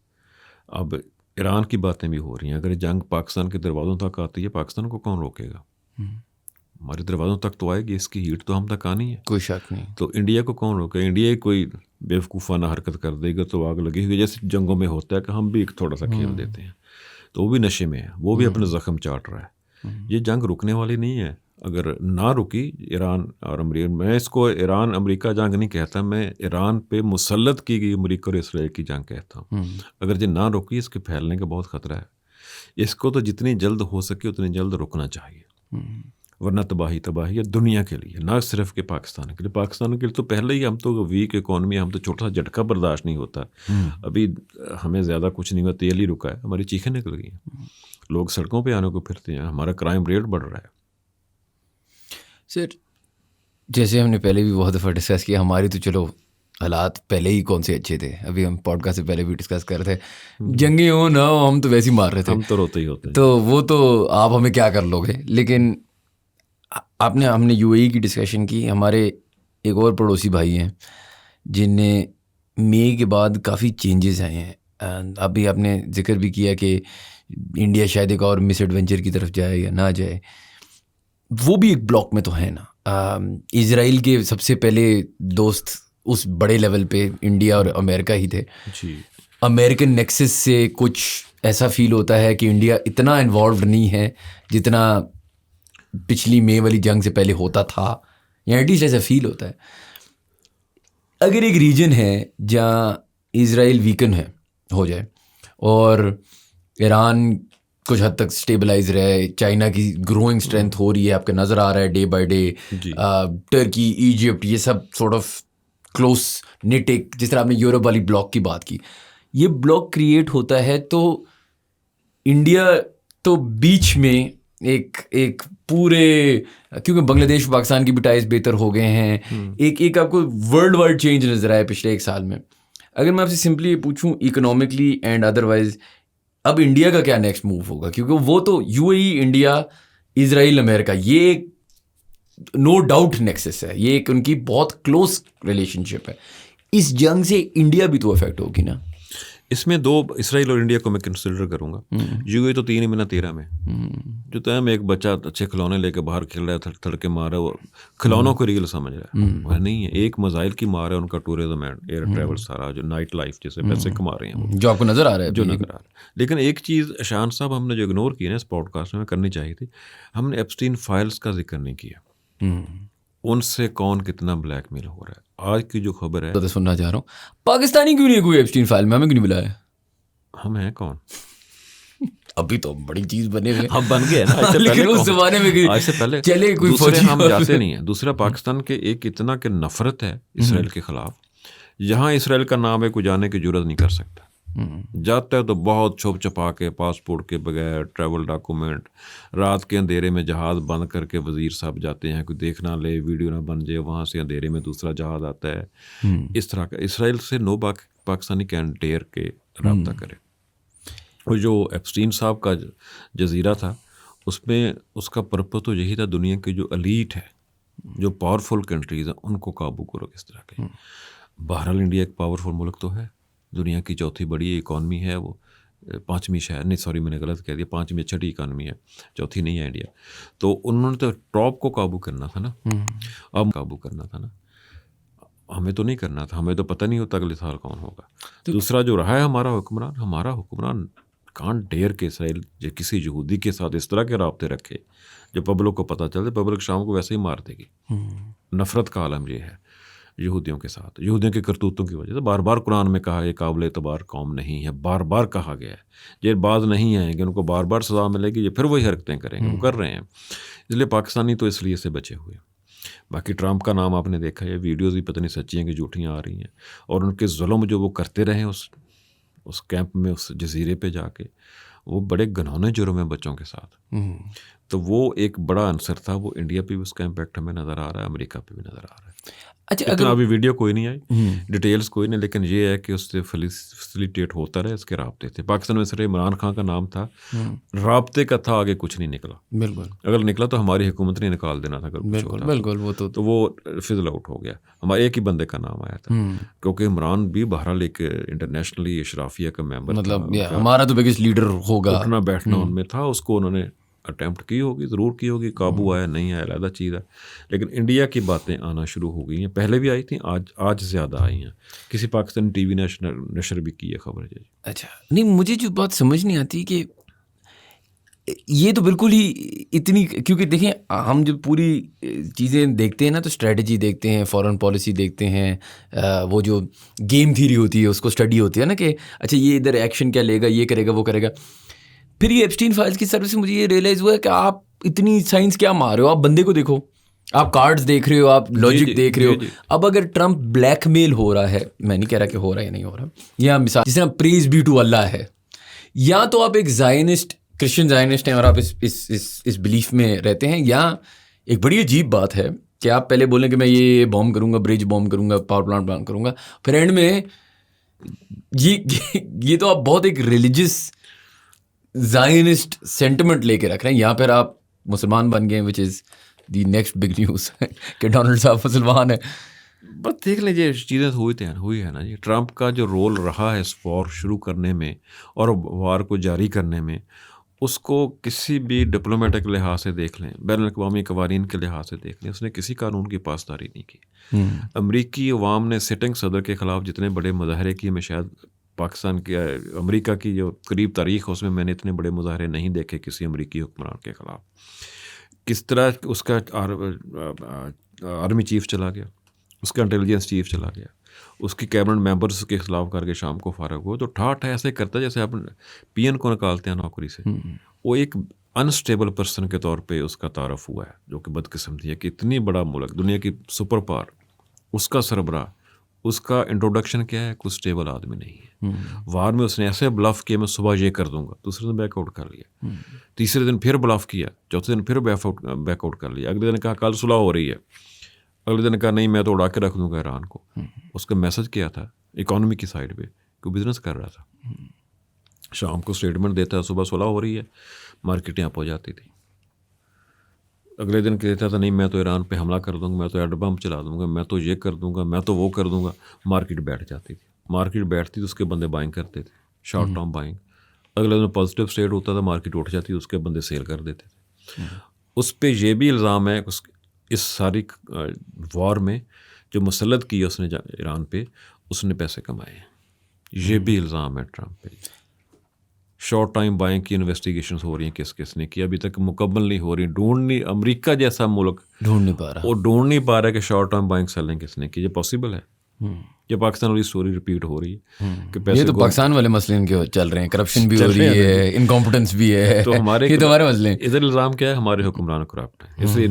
اب ایران کی باتیں بھی ہو رہی ہیں. اگر جنگ پاکستان کے دروازوں تک آتی ہے، پاکستان کو کون روکے گا؟ ہمارے دروازوں تک تو آئے گی، اس کی ہیٹ تو ہم تک آنی ہے، کوئی شک نہیں. تو انڈیا کو کون روکے؟ انڈیا کوئی بیوقوفانہ حرکت کر دے گا تو آگ لگی ہوئی. جیسے جنگوں میں ہوتا ہے کہ ہم بھی ایک تھوڑا سا کھیل دیتے ہیں، تو وہ بھی نشے میں ہے، وہ بھی اپنے زخم چاٹ رہا ہے. یہ جنگ رکنے والی نہیں ہے. اگر نہ رکی ایران اور امریکہ، میں اس کو ایران امریکہ جنگ نہیں کہتا، میں ایران پہ مسلط کی گئی امریکہ اور اسرائیل کی جنگ کہتا ہوں. اگر یہ نہ رکی، اس کے پھیلنے کا بہت خطرہ ہے. اس کو تو جتنی جلد ہو سکے اتنی جلد رکنا چاہیے، ورنہ تباہی ہے دنیا کے لیے، نہ صرف کہ پاکستان کے لیے. پاکستان کے لیے تو پہلے ہی ہم تو ویک اکانومی ہے، ہم تو چھوٹا سا جھٹکا برداشت نہیں ہوتا. ابھی ہمیں زیادہ کچھ نہیں ہوا، تیل ہی رکا ہے، ہماری چیخیں نکل گئی ہیں. لوگ سڑکوں پہ آنے کو پھرتے ہیں، ہمارا کرائم ریٹ بڑھ رہا ہے. سر جیسے ہم نے پہلے بھی بہت دفعہ ڈسکس کیا، ہماری تو چلو حالات پہلے ہی کون سے اچھے تھے. ابھی ہم پوڈ کاسٹ سے پہلے بھی ڈسکس کر رہے تھے، جنگیں ہو نہ ہو ہم تو ویسے ہی مار رہے تھے. ہم تو روتے ہی ہوتے ہیں. تو وہ تو آپ ہمیں کیا کر لو گے. لیکن ہم نے یو اے ای کی ڈسکشن کی. ہمارے ایک اور پڑوسی بھائی ہیں جن نے مئی کے بعد کافی چینجز آئے ہیں. ابھی آپ نے ذکر بھی کیا کہ انڈیا شاید ایک اور مس ایڈونچر کی طرف جائے یا نہ جائے. وہ بھی ایک بلاک میں تو ہے نا. اسرائیل کے سب سے پہلے دوست اس بڑے لیول پہ انڈیا اور امریکہ ہی تھے. جی، امریکن نیکسس سے کچھ ایسا فیل ہوتا ہے کہ انڈیا اتنا انوالوڈ نہیں ہے جتنا پچھلی مئی والی جنگ سے پہلے ہوتا تھا، یا ایٹ لیسٹ ایسا فیل ہوتا ہے. اگر ایک ریجن ہے جہاں اسرائیل ویکن ہو جائے اور ایران کچھ حد تک اسٹیبلائز رہے، چائنا کی گروئنگ اسٹرینتھ ہو رہی ہے، آپ کے نظر آ رہا ہے day by day. Turkey, Egypt, یہ سب سورٹ آف کلوز نٹ، ایک جس طرح آپ نے یورپ والی بلاک کی بات کی، یہ بلاک کریٹ ہوتا ہے. تو انڈیا تو بیچ میں ایک پورے، کیونکہ بنگلہ دیش پاکستان کی بھی ٹائز بہتر ہو گئے ہیں، ایک آپ کو ورلڈ وائڈ چینج نظر آیا پچھلے 1 سال میں. اگر میں آپ سے سمپلی یہ پوچھوں اکنامکلی اینڈ ادروائز، اب انڈیا کا کیا نیکسٹ موو ہوگا؟ کیونکہ وہ تو یو اے ای، انڈیا، اسرائیل، امریکہ، یہ ایک نو ڈاؤٹ نیکسس ہے، یہ ایک ان کی بہت کلوز ریلیشن شپ ہے. اس جنگ سے انڈیا بھی تو افیکٹ ہوگی نا. اس میں 2 اسرائیل اور انڈیا کو میں کنسیڈر کروں گا. یو اے تو 3 مہینہ 13 میں جو تو ایک بچہ اچھے کھلونے لے کے باہر کھیل رہا ہے، تھڑکے مار رہا ہے، وہ کھلونوں کو ریل سمجھ رہا ہے. وہ نہیں ہے، ایک میزائل کی مار ہے ان کا ٹورزم ہے، ایئر ٹریول سارا، جو نائٹ لائف جیسے پیسے کما رہے ہیں، جو آپ کو نظر آ رہا ہے، جو نظر آ رہا ہے. لیکن ایک چیز شان صاحب ہم نے جو اگنور کی نا اس پوڈ کاسٹ میں کرنی چاہیے تھی، ہم نے ایپسٹین فائلز کا ذکر نہیں کیا. ان سے کون کتنا بلیک میل ہو رہا ہے. آج کی جو خبر ہے، تو سننا چاہ رہا ہوں، پاکستانی کیوں نہیں کوئی ایپسٹین فائل میں، ہمیں کیوں نہیں بلایا؟ ہم ہیں کون؟ ابھی تو بڑی چیز بنے ہوئے ہم بن گئے نا، لیکن اس زمانے میں آج سے پہلے چلے کوئی دوسرے ہم جاتے نہیں ہیں. دوسرا پاکستان کے ایک اتنا کہ نفرت ہے اسرائیل کے خلاف، جہاں اسرائیل کا نام ہے کوئی جانے کی جرت نہیں کر سکتا. جاتا ہے تو بہت چھپ چھپا کے، پاسپورٹ کے بغیر، ٹریول ڈاکومنٹ، رات کے اندھیرے میں جہاز بند کر کے وزیر صاحب جاتے ہیں، کوئی دیکھ نہ لے، ویڈیو نہ بن جائے، وہاں سے اندھیرے میں دوسرا جہاز آتا ہے. اس طرح کا اسرائیل سے نو پاکستانی کین ڈیئر کے رابطہ کرے. اور جو ایپسٹین صاحب کا جزیرہ تھا، اس میں اس کا پرپس تو یہی تھا، دنیا کی جو ایلیٹ ہے، جو پاورفل کنٹریز ہیں، ان کو قابو کرو کس طرح کے. بہرحال انڈیا ایک پاورفل ملک تو ہے، دنیا کی چوتھی بڑی اکانومی ہے، وہ 5ویں شاید نہیں، سوری میں نے غلط کہہ دیا، 5ویں 6ٹھی اکانومی ہے، چوتھی نہیں ہے انڈیا. تو انہوں نے تو ٹاپ کو قابو کرنا تھا نا، اب قابو کرنا تھا نا، ہمیں تو نہیں کرنا تھا. ہمیں تو پتہ نہیں ہوتا اگلے سال کون ہوگا. دوسرا جو رہا ہے ہمارا حکمران کان ڈیر کے اسرائیل جو کسی یہودی کے ساتھ اس طرح کے رابطے رکھے، جو پبلک کو پتہ چلے، پبلک شام کو ویسے ہی مار دے گی. نفرت کا عالم یہ ہے یہودیوں کے ساتھ، یہودیوں کے کرتوتوں کی وجہ سے. بار بار قرآن میں کہا یہ قابل اعتبار قوم نہیں ہے، بار بار کہا گیا ہے. یہ باز نہیں آئیں گے، ان کو بار بار سزا ملے گی، یہ پھر وہی حرکتیں کریں گے، وہ کر رہے ہیں. اس لیے پاکستانی تو اس لیے سے بچے ہوئے. باقی ٹرمپ کا نام آپ نے دیکھا ہے، ویڈیوز بھی پتہ نہیں سچی ہیں کہ جھوٹیاں آ رہی ہیں، اور ان کے ظلم جو وہ کرتے رہے اس کیمپ میں، اس جزیرے پہ جا کے، وہ بڑے گھنونے جرم ہیں بچوں کے ساتھ. تو وہ ایک بڑا عنصر تھا، وہ انڈیا پہ بھی اس کا امپیکٹ ہمیں نظر آ رہا ہے، امریکہ پہ بھی نظر آ رہا ہے. اچھا، اتنا ابھی ویڈیو کوئی نہیں آئی، ڈیٹیلز کوئی نہیں، لیکن یہ ہے کہ اس سے فیسیلیٹیٹ ہوتا رہے، اس کے رابطے تھے. پاکستان میں صرف عمران خان کا نام تھا، رابطے کا تھا، آگے کچھ نہیں نکلا. بالکل، اگر نکلا تو ہماری حکومت نے نکال دینا تھا، اگر کچھ ہوتا بالکل، وہ تو وہ فضل آؤٹ ہو گیا. ہمارے ایک ہی بندے کا نام آیا تھا، کیونکہ عمران بھی بہرحال ایک انٹرنیشنلی اشرافیہ کا ممبر، مطلب ہمارا تو بگیسٹ لیڈر ہوگا، اٹھنا بیٹھنا ان میں تھا. اس کو انہوں نے اٹیمپٹ کی ہوگی، ضرور کی ہوگی، قابو آیا نہیں آیا علیحدہ چیز ہے. لیکن انڈیا کی باتیں آنا شروع ہو گئی ہیں، پہلے بھی آئی تھیں، آج زیادہ آئی ہیں. کسی پاکستانی ٹی وی نشر بھی کی ہے خبر ہے. اچھا، نہیں مجھے جو بات سمجھ نہیں آتی کہ یہ تو بالکل ہی اتنی، کیونکہ دیکھیں ہم جب پوری چیزیں دیکھتے ہیں نا تو اسٹریٹجی دیکھتے ہیں، فورن پالیسی دیکھتے ہیں، وہ جو گیم تھیوری ہوتی ہے اس کو اسٹڈی ہوتی ہے نا کہ اچھا یہ ادھر ایکشن کیا لے گا، یہ کرے گا، وہ کرے گا. پھر یہ ایپسٹین فائلز کی سروس سے مجھے یہ ریئلائز ہوا ہے کہ آپ اتنی سائنس کیا مار رہے ہو، آپ بندے کو دیکھو، آپ کارڈز دیکھ رہے ہو، آپ لاجک دیکھ رہے ہو. اب اگر ٹرمپ بلیک میل ہو رہا ہے، میں نہیں کہہ رہا کہ ہو رہا ہے یا نہیں ہو رہا، یا مثال جس طرح پریز بی ٹو اللہ ہے، یا تو آپ ایک زائنسٹ کرسچن زائنسٹ ہیں اور آپ اس بلیف میں رہتے ہیں، یا ایک بڑی عجیب بات ہے کہ آپ پہلے بولیں کہ میں یہ بوم کروں گا، برج بوم کروں گا، پاور پلانٹ بلان کروں گا، پھر اینڈ میں یہ تو آپ بہت ایک ریلیجس زائنسٹ سینٹیمنٹ لے کے رکھ رہے ہیں. یہاں پھر آپ مسلمان بن گئے، وچ از دی نیکسٹ بگ نیوز کہ ڈونلڈ صاحب مسلمان ہیں. بس دیکھ لیجیے چیزیں ہوئی ہے نا جی. ٹرمپ کا جو رول رہا ہے اس وار شروع کرنے میں اور وار کو جاری کرنے میں، اس کو کسی بھی ڈپلومیٹک لحاظ سے دیکھ لیں، بین الاقوامی قوانین کے لحاظ سے دیکھ لیں، اس نے کسی قانون کی پاسداری نہیں کی. امریکی عوام نے سٹنگ صدر کے خلاف جتنے بڑے مظاہرے کیے، میں شاید پاکستان کی امریکہ کی جو قریب تاریخ ہے اس میں نے اتنے بڑے مظاہرے نہیں دیکھے کسی امریکی حکمران کے خلاف. کس طرح اس کا آرمی چیف چلا گیا، اس کا انٹیلیجنس چیف چلا گیا، اس کی کیبنٹ ممبرس کے خلاف کر کے شام کو فارغ ہوا. تو ٹھاٹھ ایسے کرتا ہے جیسے آپ پی این کو نکالتے ہیں نوکری سے. وہ ایک انسٹیبل پرسن کے طور پہ اس کا تعارف ہوا ہے، جو کہ بدقسمتی ہے کہ اتنی بڑا ملک، دنیا کی سپر پاور، اس کا سربراہ، اس کا انٹروڈکشن کیا ہے، کوئی اسٹیبل آدمی نہیں ہے. وار میں اس نے ایسے بلف کیا، میں صبح یہ کر دوں گا، دوسرے دن بیک آؤٹ کر لیا، تیسرے دن پھر بلف کیا، چوتھے دن پھر بیک آؤٹ کر لیا، اگلے دن کہا کل صلح ہو رہی ہے، اگلے دن کہا نہیں میں تو اڑا کے رکھ دوں گا ایران کو. اس کا میسج کیا تھا اکانومی کی سائڈ پہ کہ بزنس کر رہا تھا. شام کو اسٹیٹمنٹ دیتا ہے صبح صلح ہو رہی ہے، مارکیٹیں اپ ہو جاتی تھی. اگلے دن کہتا تھا نہیں میں تو ایران پہ حملہ کر دوں گا، میں تو ایٹم بم چلا دوں گا، میں تو یہ کر دوں گا، میں تو وہ کر دوں گا. مارکیٹ بیٹھ جاتی تھی، مارکیٹ بیٹھتی تو اس کے بندے بائنگ کرتے تھے، شارٹ ٹرم بائنگ. اگلے دن پازیٹیو اسٹیٹ ہوتا تھا، مارکیٹ اٹھ جاتی، اس کے بندے سیل کر دیتے تھے. اس پہ یہ بھی الزام ہے اس ساری وار میں جو مسلط کی اس نے ایران پہ، اس نے پیسے کمائے ہیں. یہ بھی الزام ہے ٹرمپ پہ. شارٹ ٹائم بائنگ کی انویسٹیگیشنز ہو رہی ہیں، کس نے کی، ابھی تک مکمل نہیں ہو رہی. امریکہ جیسا ملک ڈھونڈ نہیں پا رہا کہ شارٹ ٹائم بائنگ سیلنگ کس نے کی. یہ پاسبل ہے؟ یہ پاکستان والی اسٹوری ریپیٹ ہو رہی ہے کہ یہ پیسے تو پاکستان والے مسئلے ان کے چل رہے ہیں, کرپشن بھی ہو رہی ہے, انکمپٹنس بھی ہے, تو ہمارے یہ تو ہمارے مسئلے ہیں. ادھر الزام کیا ہے, ہمارے حکمران کرپٹ ہیں, اس لیے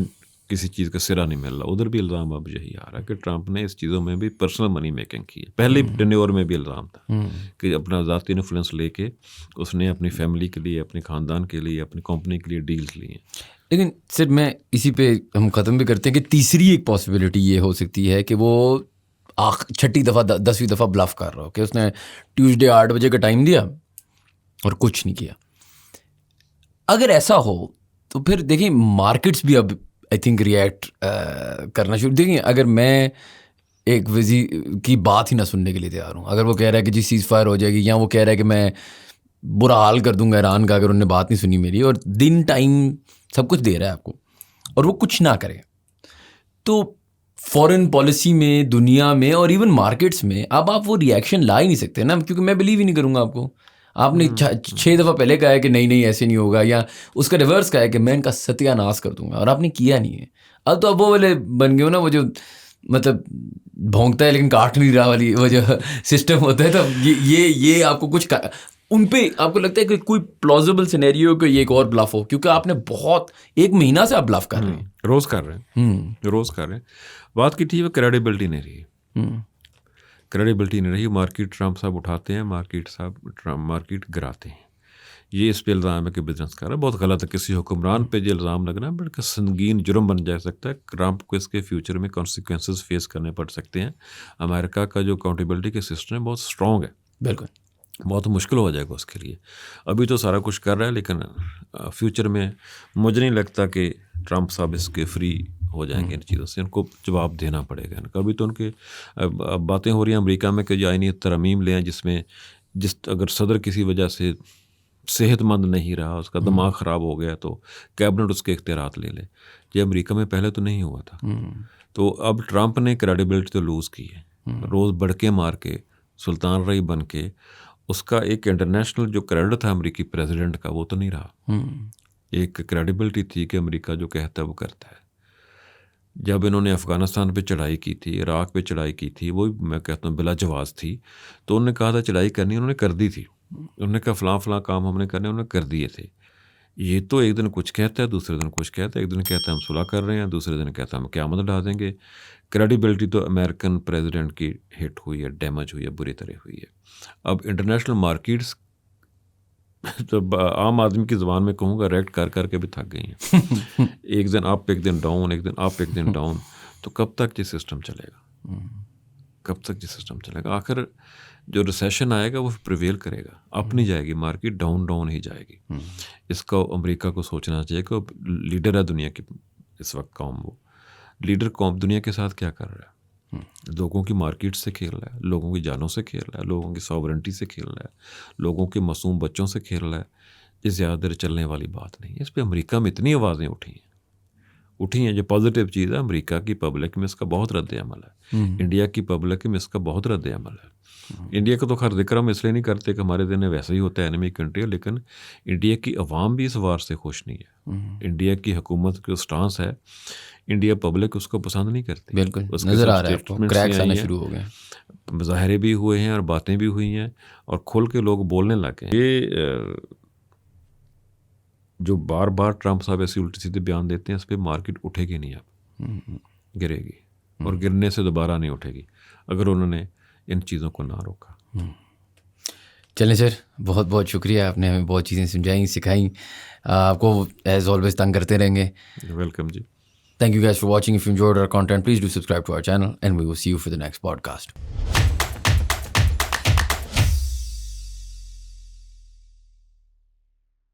کسی چیز کا سرا نہیں مل رہا. ادھر بھی الزام اب یہی آ رہا ہے کہ ٹرمپ نے اس چیزوں میں بھی پرسنل منی میکنگ کی ہے. پہلے ٹینیور میں بھی الزام تھا کہ اپنا ذاتی انفلوئنس لے کے اس نے اپنی فیملی کے لیے, اپنے خاندان کے لیے, اپنی کمپنی کے لیے ڈیلز لی ہیں. لیکن سر میں اسی پہ ہم ختم بھی کرتے ہیں کہ تیسری ایک پاسبلٹی یہ ہو سکتی ہے کہ وہ 6ٹھی دفعہ 10ویں دفعہ بلف کر رہا ہو کہ اس نے ٹیوزڈے 8 بجے کا ٹائم دیا اور کچھ نہیں کیا. اگر ایسا ہو تو پھر دیکھیں مارکیٹس بھی اب آئی تھنک ریئیکٹ کرنا شروع. دیکھیں اگر میں ایک وزیر کی بات ہی نہ سننے کے لیے تیار ہوں, اگر وہ کہہ رہا ہے کہ جی سیز فائر ہو جائے گی, یا وہ کہہ رہا ہے کہ میں برا حال کر دوں گا ایران کا اگر انہوں نے بات نہیں سنی میری, اور دن ٹائم سب کچھ دے رہا ہے آپ کو, اور وہ کچھ نہ کرے, تو فورن پالیسی میں, دنیا میں, اور ایون مارکیٹس میں اب آپ وہ ریئیکشن لا ہی نہیں سکتے نا, کیونکہ میں بلیو ہی نہیں کروں گا آپ کو. آپ نے 6 دفعہ پہلے کہا ہے کہ نہیں ایسے نہیں ہوگا, یا اس کا ریورس کہا ہے کہ میں ان کا ستیہ ناش کر دوں گا, اور آپ نے کیا نہیں ہے. اب تو اب وہ والے بن گئے ہو نا, وہ جو مطلب بھونکتا ہے لیکن کاٹ نہیں رہا والی وہ جو سسٹم ہوتا ہے. تو یہ آپ کو کچھ ان پہ آپ کو لگتا ہے کہ کوئی پلازیبل سینیریو کہ یہ ایک اور بلف ہو, کیونکہ آپ نے بہت 1 مہینہ سے آپ بلف کر رہے ہیں, روز کر رہے ہیں. بات کی تھی وہ کریڈیبلٹی نہیں رہی. مارکیٹ ٹرمپ صاحب اٹھاتے ہیں, مارکیٹ گراتے ہیں. یہ اس پہ الزام ہے کہ بزنس کر رہا ہے, بہت غلط ہے. کسی حکمران پہ یہ الزام لگنا بلکہ سنگین جرم بن جا سکتا ہے. ٹرمپ کو اس کے فیوچر میں کانسیکوینسز فیس کرنے پڑ سکتے ہیں. امریکہ کا جو اکاؤنٹیبلٹی کے سسٹم ہے بہت اسٹرانگ ہے, بالکل بہت مشکل ہو جائے گا اس کے لیے. ابھی تو سارا کچھ کر رہا ہے, لیکن فیوچر میں مجھے نہیں لگتا کہ ٹرمپ صاحب اس کے فری ہو جائیں گے ان چیزوں سے. ان کو جواب دینا پڑے گا. ابھی تو ان کے باتیں ہو رہی ہیں امریکہ میں کہ جو آئینی ترمیم لیں, جس اگر صدر کسی وجہ سے صحت مند نہیں رہا, اس کا دماغ خراب ہو گیا, تو کیبنٹ اس کے اختیارات لے لے. یہ امریکہ میں پہلے تو نہیں ہوا تھا. تو اب ٹرمپ نے کریڈیبلٹی تو لوز کی ہے, روز بڑکے مار کے, سلطان رئی بن کے. اس کا ایک انٹرنیشنل جو کریڈٹ تھا امریکی پریزیڈنٹ کا, وہ تو نہیں رہا. ایک کریڈیبلٹی تھی کہ امریکہ جو کہتا ہے وہ کرتا ہے. جب انہوں نے افغانستان پہ چڑھائی کی تھی, عراق پہ چڑھائی کی تھی, وہ میں کہتا ہوں بلا جواز تھی, تو انہوں نے کہا تھا چڑھائی کرنی, انہوں نے کر دی تھی. انہوں نے کہا فلاں کام ہم نے کرنے, انہوں نے کر دیے تھے. یہ تو ایک دن کچھ کہتا ہے, دوسرے دن کچھ کہتا ہے. ایک دن کہتا ہے ہم صلح کر رہے ہیں, دوسرے دن کہتا ہے ہم قیامت ڈھا دیں گے. کریڈیبلٹی تو امریکن پریزیڈنٹ کی ہٹ ہوئی ہے, ڈیمیج ہوئی ہے, بری طرح ہوئی ہے. اب انٹرنیشنل مارکیٹس تو عام آدمی کی زبان میں کہوں گا ریکٹ کر کے بھی تھک گئی ہیں. ایک دن اپ, ایک دن ڈاؤن, ایک دن اپ, ایک دن ڈاؤن. تو کب تک یہ سسٹم چلے گا؟ آخر جو ریسیشن آئے گا وہ پریویل کرے گا, اپ نہیں جائے گی مارکیٹ, ڈاؤن ہی جائے گی. اس کا امریکہ کو سوچنا چاہیے کہ لیڈر ہے دنیا کی اس وقت قوم, وہ لیڈر قوم دنیا کے ساتھ کیا کر رہا ہے؟ لوگوں کی مارکیٹ سے کھیل رہا ہے, لوگوں کی جانوں سے کھیل رہا ہے, لوگوں کی ساورنٹی سے کھیل رہا ہے, لوگوں کے معصوم بچوں سے کھیل رہا ہے. یہ زیادہ دیر چلنے والی بات نہیں ہے. اس پہ امریکہ میں اتنی آوازیں اٹھی ہیں. جو پازیٹیو چیز ہے, امریکہ کی پبلک میں اس کا بہت رد عمل ہے, انڈیا کی پبلک میں اس کا بہت رد عمل ہے. انڈیا کا تو خیر ذکر ہم اس لیے نہیں کرتے کہ ہمارے دن ویسے ہی ہوتا ہے انیمی کنٹری, لیکن انڈیا کی عوام بھی اس وار سے خوش نہیں ہے. انڈیا کی حکومت کی سٹانس ہے, انڈیا پبلک اس کو پسند نہیں کرتی. بالکل نظر آ رہا ہے, کریکس آنا شروع ہو گئے, مظاہرے بھی ہوئے ہیں اور باتیں بھی ہوئی ہیں, اور کھل کے لوگ بولنے لگے. یہ جو بار بار ٹرمپ صاحب ایسی الٹی سیدھے بیان دیتے ہیں, اس پہ مارکیٹ اٹھے گی نہیں, اب گرے گی, اور گرنے سے دوبارہ نہیں اٹھے گی اگر انہوں نے ان چیزوں کو نہ روکا. چلیں سر, بہت بہت شکریہ, آپ نے ہمیں بہت چیزیں سمجھائیں, سکھائیں. آپ کو ایز آلویز تنگ کرتے رہیں گے. ویلکم جی. Thank you guys for watching. If you enjoyed our content, please do subscribe to our channel, and we will see you for the next podcast.